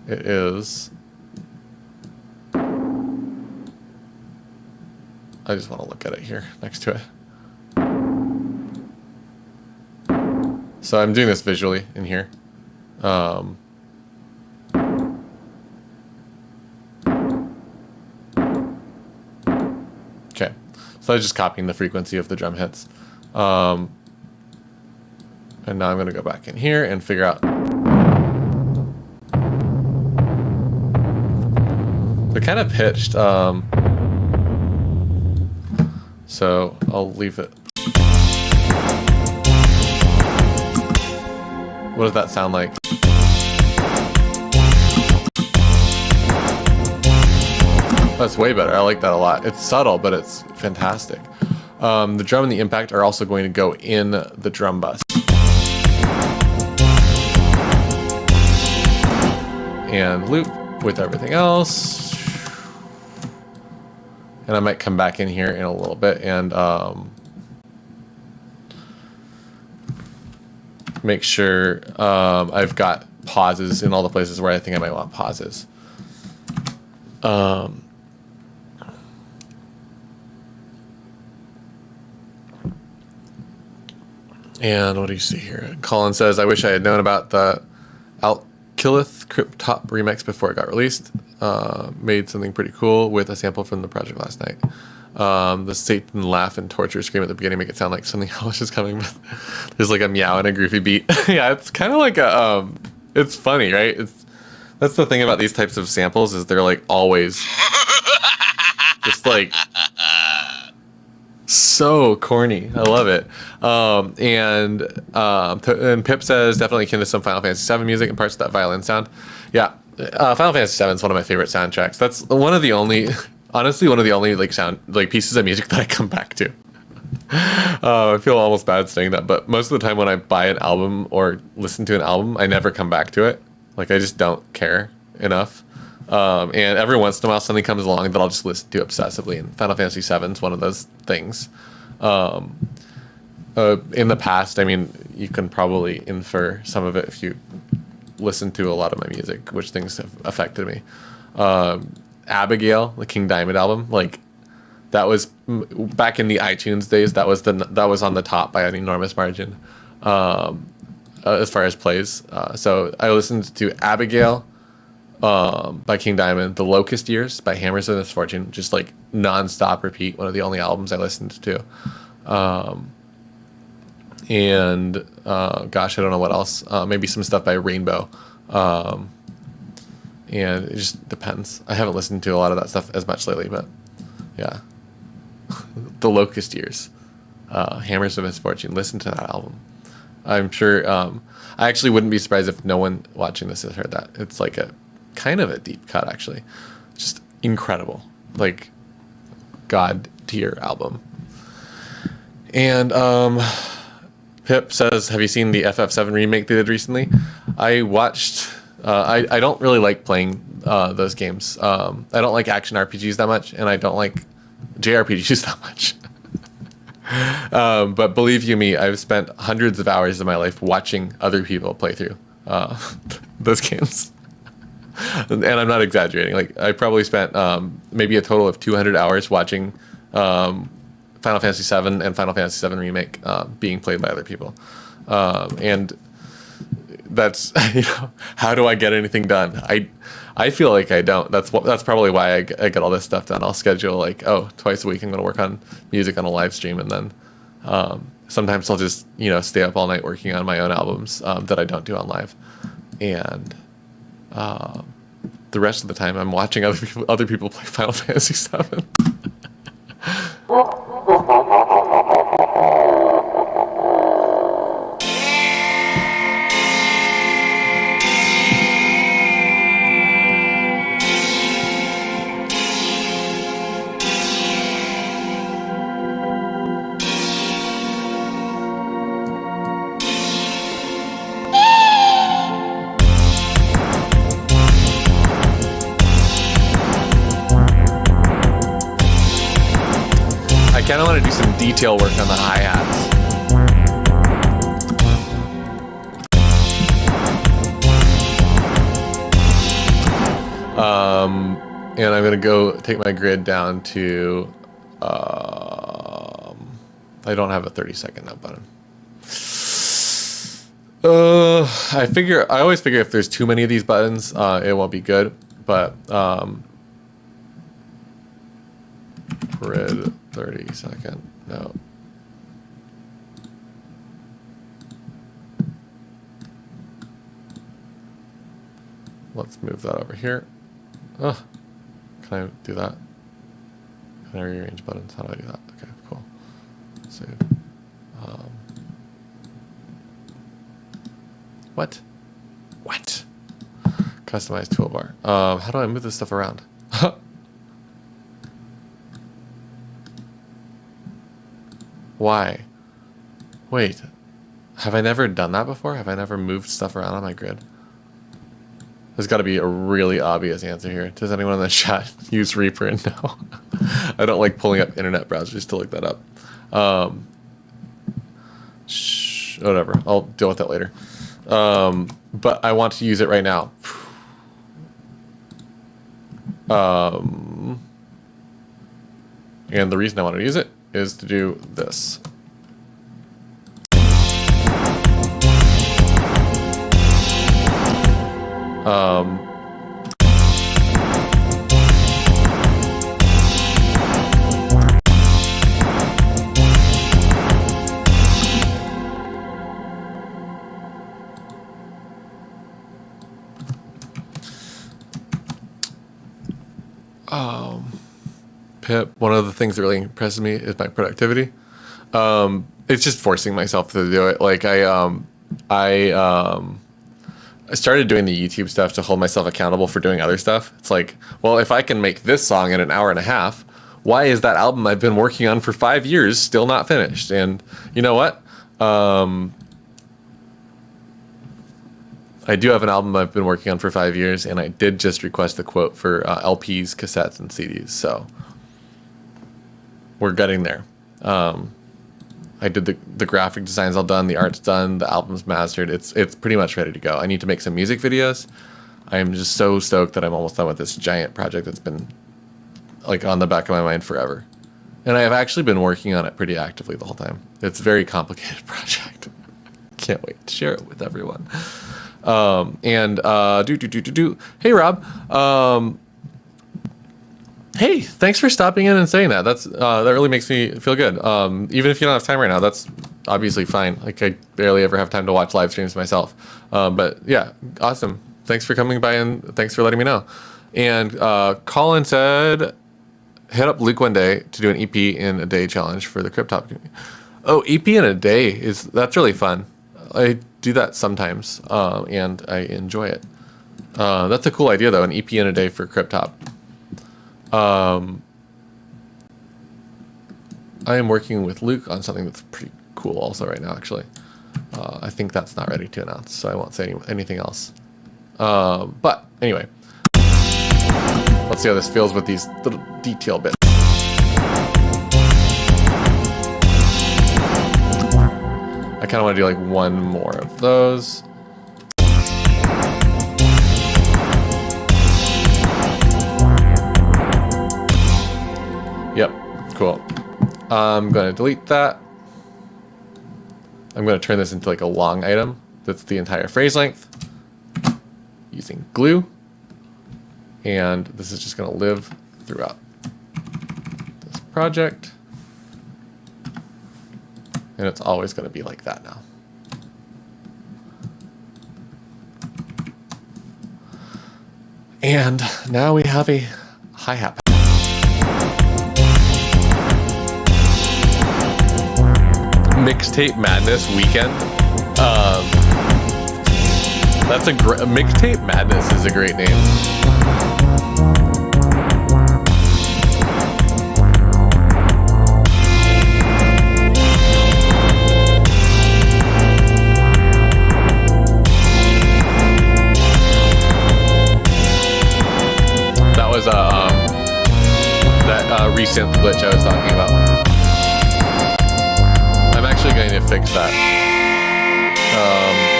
it is, I just want to look at it here next to it. So I'm doing this visually in here. So I was just copying the frequency of the drum hits. And now I'm going to go back in here and figure out. They're kind of pitched. So I'll leave it. What does that sound like? That's way better. I like that a lot. It's subtle, but it's fantastic. The drum and the impact are also going to go in the drum bus. And loop with everything else. And I might come back in here in a little bit and make sure I've got pauses in all the places where I think I might want pauses. And what do you see here? Colin says, I wish I had known about the Alkilith Crypt Top remix before it got released. Made something pretty cool with a sample from the project last night. The Satan laugh and torture scream at the beginning make it sound like something hellish is coming. There's like a meow and a goofy beat. Yeah, it's kind of like a, it's funny, right? That's the thing about these types of samples is they're like always just like so corny. I love it. And Pip says definitely akin to some Final Fantasy VII music and parts of that violin sound. Yeah, Final Fantasy VII is one of my favorite soundtracks. That's one of the only, honestly, one of the only like pieces of music that I come back to. I feel almost bad saying that, but most of the time when I buy an album or listen to an album, I never come back to it. Like I just don't care enough. And every once in a while something comes along that I'll just listen to obsessively, and Final Fantasy VII is one of those things. In the past, I mean, you can probably infer some of it if you listen to a lot of my music, which things have affected me. Abigail, the King Diamond album, like that was back in the iTunes days. That was on the top by an enormous margin as far as plays. So I listened to Abigail by King Diamond, The Locust Years by Hammers of Misfortune, just like non-stop repeat. One of the only albums I listened to. Gosh, I don't know what else. Maybe some stuff by Rainbow. And it just depends. I haven't listened to a lot of that stuff as much lately, but yeah. The Locust Years, Hammers of Misfortune. Listen to that album. I'm sure. I actually wouldn't be surprised if no one watching this has heard that. It's like a kind of a deep cut, actually. Just incredible, like God tier album. And Pip says, "Have you seen the FF7 remake they did recently?" I watched. I don't really like playing those games. I don't like action RPGs that much, and I don't like JRPGs that much. But believe you me, I've spent hundreds of hours of my life watching other people play through those games. And I'm not exaggerating. Like I probably spent maybe a total of 200 hours watching Final Fantasy VII and Final Fantasy VII Remake being played by other people. And that's, how do I get anything done? I feel like I don't. That's probably why I get all this stuff done. I'll schedule like, twice a week I'm going to work on music on a live stream, and then sometimes I'll just stay up all night working on my own albums that I don't do on live, and the rest of the time I'm watching other people play Final Fantasy VII. I kind of want to do some detail work on the hi-hats. And I'm going to go take my grid down to, I don't have a 30-second up button. I always figure if there's too many of these buttons, it won't be good, but, grid 30-second note. Let's move that over here. Oh, can I do that? Can I rearrange buttons? How do I do that? Okay, cool. Save. What? What? Customize toolbar. How do I move this stuff around? Why? Wait. Have I never done that before? Have I never moved stuff around on my grid? There's got to be a really obvious answer here. Does anyone in the chat use Reaper? And no. I don't like pulling up internet browsers to look that up. Whatever. I'll deal with that later. But I want to use it right now. And the reason I want to use it is to do this. Pip, one of the things that really impresses me is my productivity. It's just forcing myself to do it. Like I started doing the YouTube stuff to hold myself accountable for doing other stuff. It's like, well, if I can make this song in an hour and a half, why is that album I've been working on for 5 years still not finished? And you know what? I do have an album I've been working on for 5 years, and I did just request a quote for LPs, cassettes, and CDs. So we're getting there. I did the graphic designs all done, the art's done, the album's mastered. It's pretty much ready to go. I need to make some music videos. I am just so stoked that I'm almost done with this giant project that's been like on the back of my mind forever. And I have actually been working on it pretty actively the whole time. It's a very complicated project. Can't wait to share it with everyone. Hey Rob. Hey, thanks for stopping in and saying that. That really makes me feel good. Even if you don't have time right now, that's obviously fine. Like I barely ever have time to watch live streams myself. But yeah, awesome. Thanks for coming by and thanks for letting me know. And Colin said, hit up Luke one day to do an EP in a day challenge for the Cryptop community. Oh, EP in a day that's really fun. I do that sometimes, and I enjoy it. That's a cool idea though, an EP in a day for Cryptop. I am working with Luke on something that's pretty cool also right now, actually. I think that's not ready to announce, so I won't say anything else. But anyway, let's see how this feels with these little detail bits. I kind of want to do like one more of those. Yep, cool. I'm going to delete that. I'm going to turn this into like a long item. That's the entire phrase length using glue. And this is just going to live throughout this project. And it's always going to be like that now. And now we have a hi-hat. Mixtape Madness Weekend. That's a Mixtape Madness is a great name. That was that recent glitch I was talking about. I'm actually going to fix that.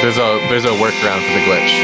There's a workaround for the glitch.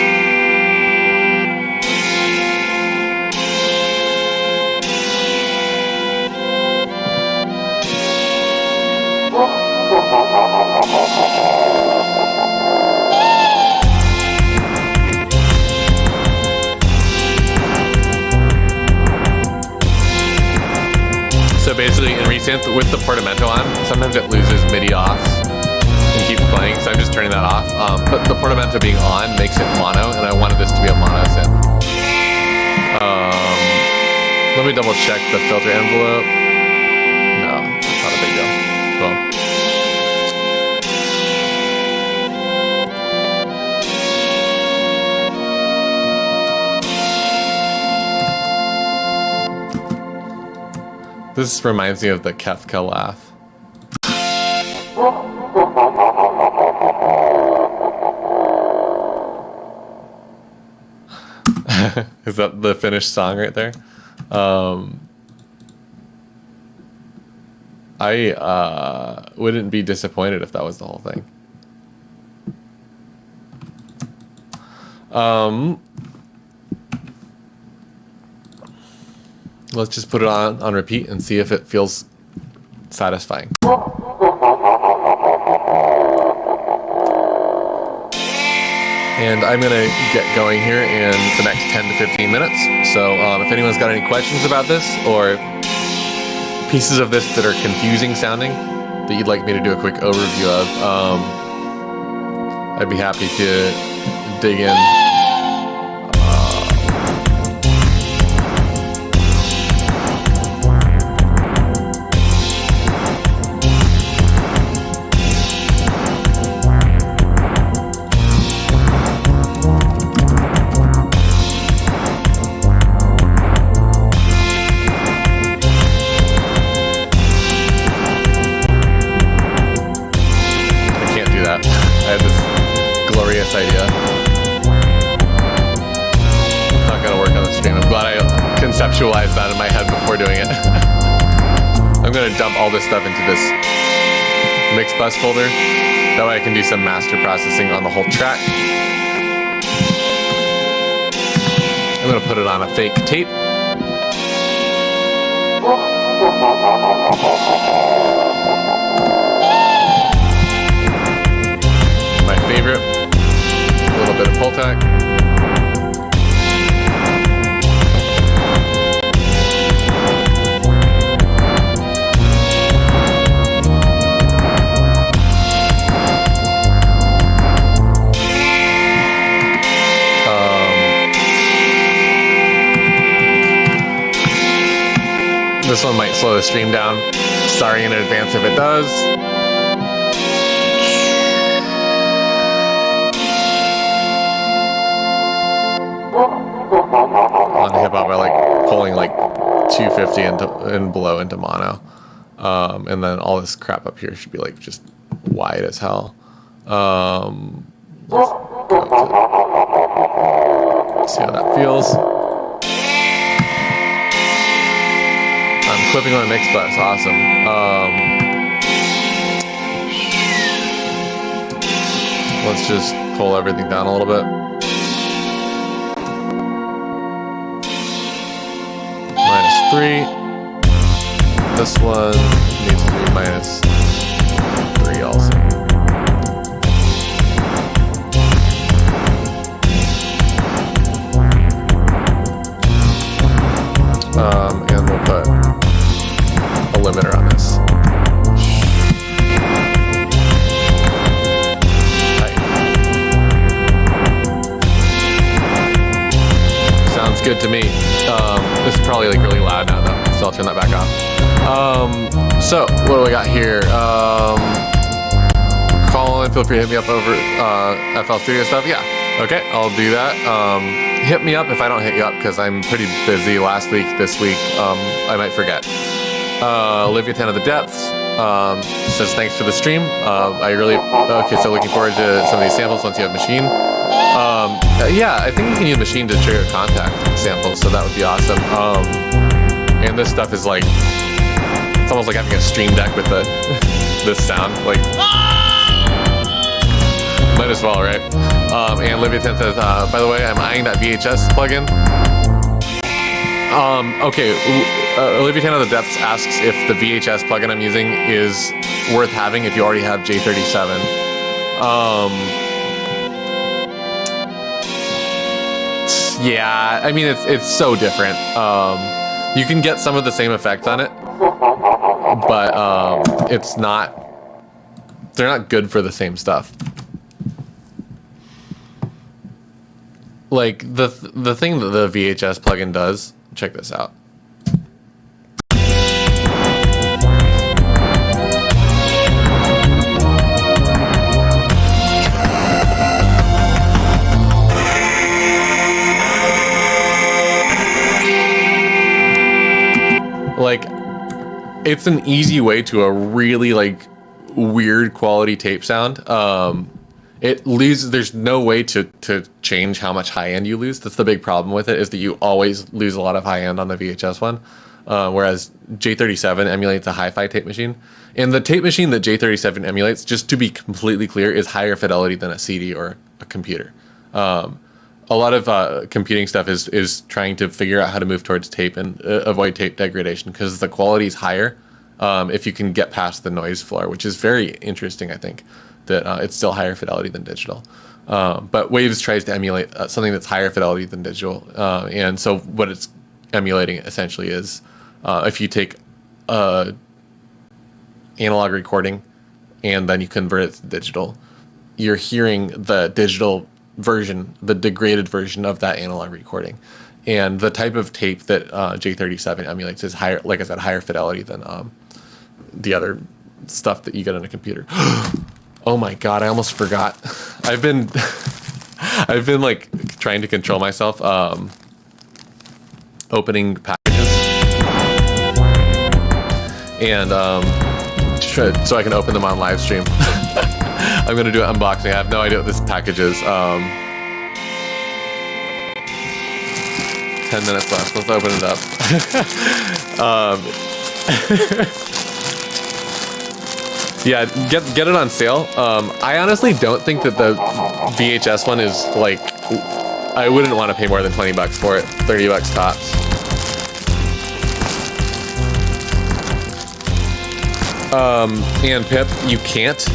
So So basically in Resynth with the Portamento on, sometimes it loses MIDI offs and keeps playing, so I'm just turning that off. But the Portamento being on makes it mono, and I wanted this to be a mono synth. Let me double check the filter envelope. No, it's not a big deal. Cool. This reminds me of the Kefka laugh. Is that the finished song right there? I wouldn't be disappointed if that was the whole thing. Let's just put it on repeat and see if it feels satisfying. And I'm gonna get going here in the next 10 to 15 minutes. So if anyone's got any questions about this or pieces of this that are confusing sounding that you'd like me to do a quick overview of, I'd be happy to dig in. Idea. Not gonna work on the stream. I'm glad I conceptualized that in my head before doing it. I'm gonna dump all this stuff into this mix bus folder. That way I can do some master processing on the whole track. I'm gonna put it on a fake tape. My favorite. A little bit of Pultec. This one might slow the stream down. Sorry in advance if it does. On hip hop, I like pulling like 250 and below into mono, and then all this crap up here should be like just wide as hell. Let's go to, see how that feels. I'm clipping on a mix bus, awesome. Let's just pull everything down a little bit. -3. This one needs to be -3 also. And we'll put a limiter on this. Tight. Sounds good to me. This is probably like really loud now though, so I'll turn that back off. So what do we got here? Colin, feel free to hit me up over FL Studio stuff. Yeah, okay, I'll do that. Hit me up if I don't hit you up because I'm pretty busy last week, this week. I might forget. Olivia 10 of the Depths says thanks for the stream. I really, okay, so looking forward to some of these samples once you have Machine. Yeah, I think you can use Machine to trigger contact samples, so that would be awesome. And this stuff is like, it's almost like having a stream deck with the this sound, like, might as well, right? And Olivia 10 says, by the way, I'm eyeing that VHS plugin. Okay, Olivia 10 of the Depths asks if the VHS plugin I'm using is worth having if you already have J37. Yeah, I mean, it's so different. You can get some of the same effects on it, but it's not. They're not good for the same stuff. Like the thing that the VHS plugin does. Check this out. Like, it's an easy way to a really like weird quality tape sound. It loses. There's no way to change how much high end you lose. That's the big problem with it, is that you always lose a lot of high end on the VHS one, whereas J37 emulates a hi-fi tape machine. And the tape machine that J37 emulates, just to be completely clear, is higher fidelity than a CD or a computer. A lot of computing stuff is trying to figure out how to move towards tape and avoid tape degradation, because the quality is higher if you can get past the noise floor, which is very interesting, I think, that it's still higher fidelity than digital. But Waves tries to emulate something that's higher fidelity than digital. And so what it's emulating essentially is if you take a analog recording and then you convert it to digital, you're hearing the digital version, the degraded version of that analog recording. And the type of tape that J37 emulates is higher, like I said, higher fidelity than the other stuff that you get on a computer. Oh my God, I almost forgot. I've been like trying to control myself opening packages and so I can open them on live stream. I'm gonna do an unboxing. I have no idea what this package is. 10 minutes left. Let's open it up. Yeah, get it on sale. I honestly don't think that the VHS one is like. I wouldn't want to pay more than $20 for it. $30 tops. And Pip, you can't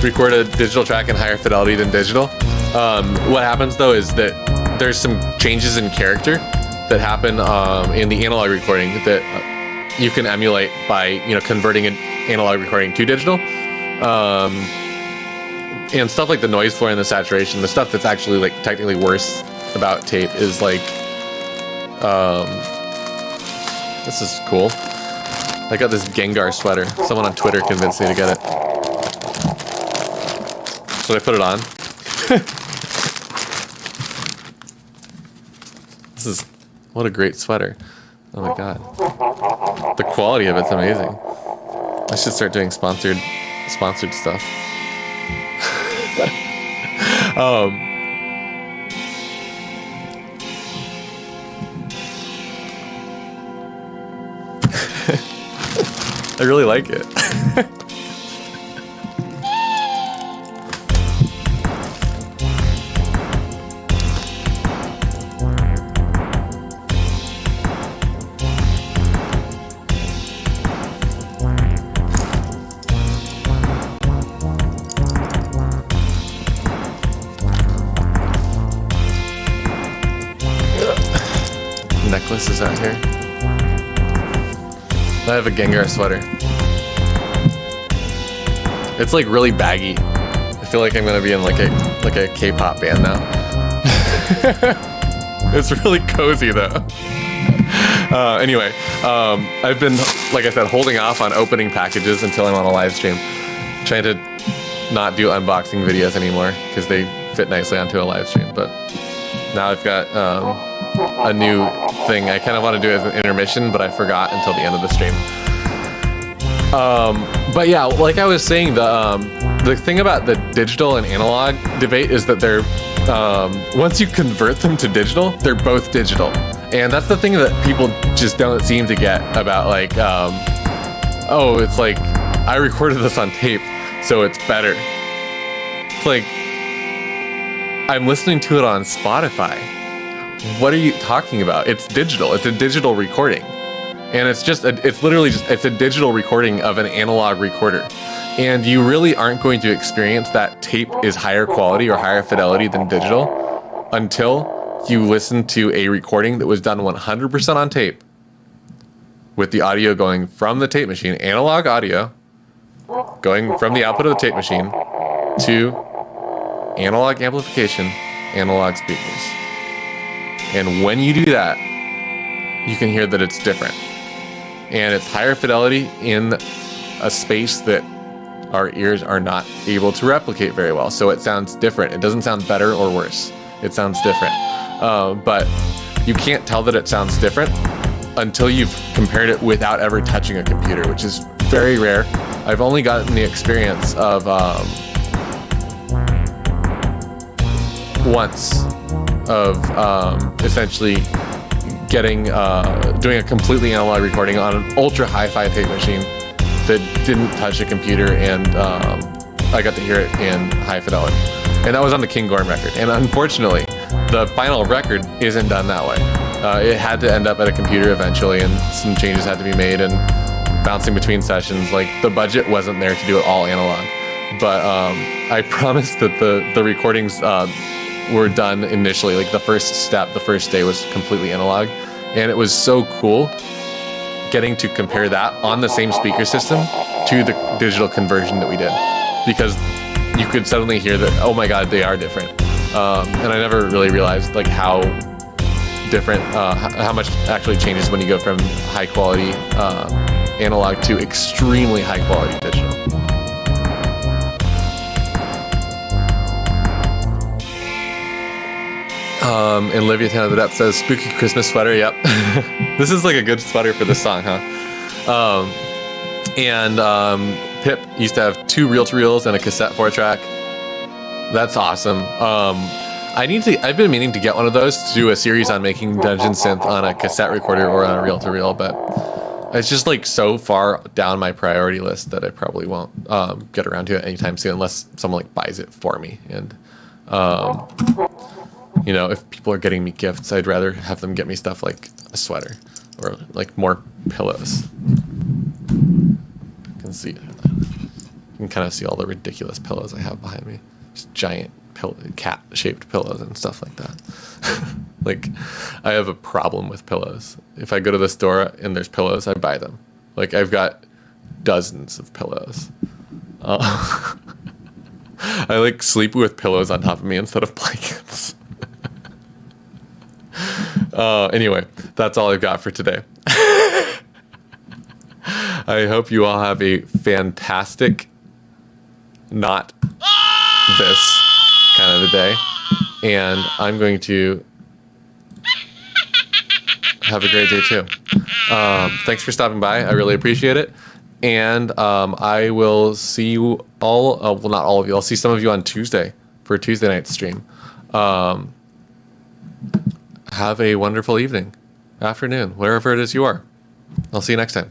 record a digital track in higher fidelity than digital. What happens though is that there's some changes in character that happen in the analog recording that you can emulate by converting an analog recording to digital. And stuff like the noise floor and the saturation, the stuff that's actually like technically worse about tape is like this is cool. I got this Gengar sweater. Someone on Twitter convinced me to get it. Should I put it on? What a great sweater. Oh my God. The quality of it's amazing. I should start doing sponsored stuff. I really like it. Necklace is out here. I have a Gengar sweater. It's like really baggy. I feel like I'm gonna be in like a K-pop band now. It's really cozy though. Anyway, I've been, like I said, holding off on opening packages until I'm on a live stream. Trying to not do unboxing videos anymore because they fit nicely onto a live stream. But now I've got a new thing. I kind of want to do it as an intermission, but I forgot until the end of the stream. But yeah, like I was saying, the thing about the digital and analog debate is that they're once you convert them to digital, they're both digital, and that's the thing that people just don't seem to get about like, oh, it's like I recorded this on tape, so it's better. It's like I'm listening to it on Spotify. What are you talking about? It's digital. It's a digital recording. And it's literally just a digital recording of an analog recorder. And you really aren't going to experience that tape is higher quality or higher fidelity than digital until you listen to a recording that was done 100% on tape with the audio going from the tape machine, analog audio, going from the output of the tape machine to analog amplification, analog speakers. And when you do that, you can hear that it's different. And it's higher fidelity in a space that our ears are not able to replicate very well. So it sounds different. It doesn't sound better or worse. It sounds different. But you can't tell that it sounds different until you've compared it without ever touching a computer, which is very rare. I've only gotten the experience of once of essentially doing a completely analog recording on an ultra hi-fi tape machine that didn't touch a computer, and I got to hear it in high fidelity. And that was on the King Gorm record. And unfortunately, the final record isn't done that way. It had to end up at a computer eventually, and some changes had to be made, and bouncing between sessions. Like, the budget wasn't there to do it all analog. But I promised that the recordings were done initially. Like, the first step, the first day was completely analog. And it was so cool getting to compare that on the same speaker system to the digital conversion that we did, because you could suddenly hear that, oh my god, they are different. And I never really realized like how different, how much actually changes when you go from high quality analog to extremely high quality digital. And Livia Tanner the Depth says, spooky Christmas sweater. Yep. This is like a good sweater for this song, huh? Pip used to have 2 reel-to-reels and a cassette 4-track. That's awesome. I've been meaning to get one of those to do a series on making Dungeon Synth on a cassette recorder or on a reel-to-reel, but it's just like so far down my priority list that I probably won't get around to it anytime soon unless someone like buys it for me. And you know, if people are getting me gifts, I'd rather have them get me stuff like a sweater or like more pillows. You can see, you can kind of see all the ridiculous pillows I have behind me. Just giant cat-shaped pillows and stuff like that. Like, I have a problem with pillows. If I go to the store and there's pillows, I buy them. Like, I've got dozens of pillows. I like sleep with pillows on top of me instead of blankets. Anyway, that's all I've got for today. I hope you all have a fantastic, not this kind of a day. And I'm going to have a great day too. Thanks for stopping by. I really appreciate it. And I will see you all, well, not all of you. I'll see some of you on Tuesday for a Tuesday night stream. Have a wonderful evening, afternoon, wherever it is you are. I'll see you next time.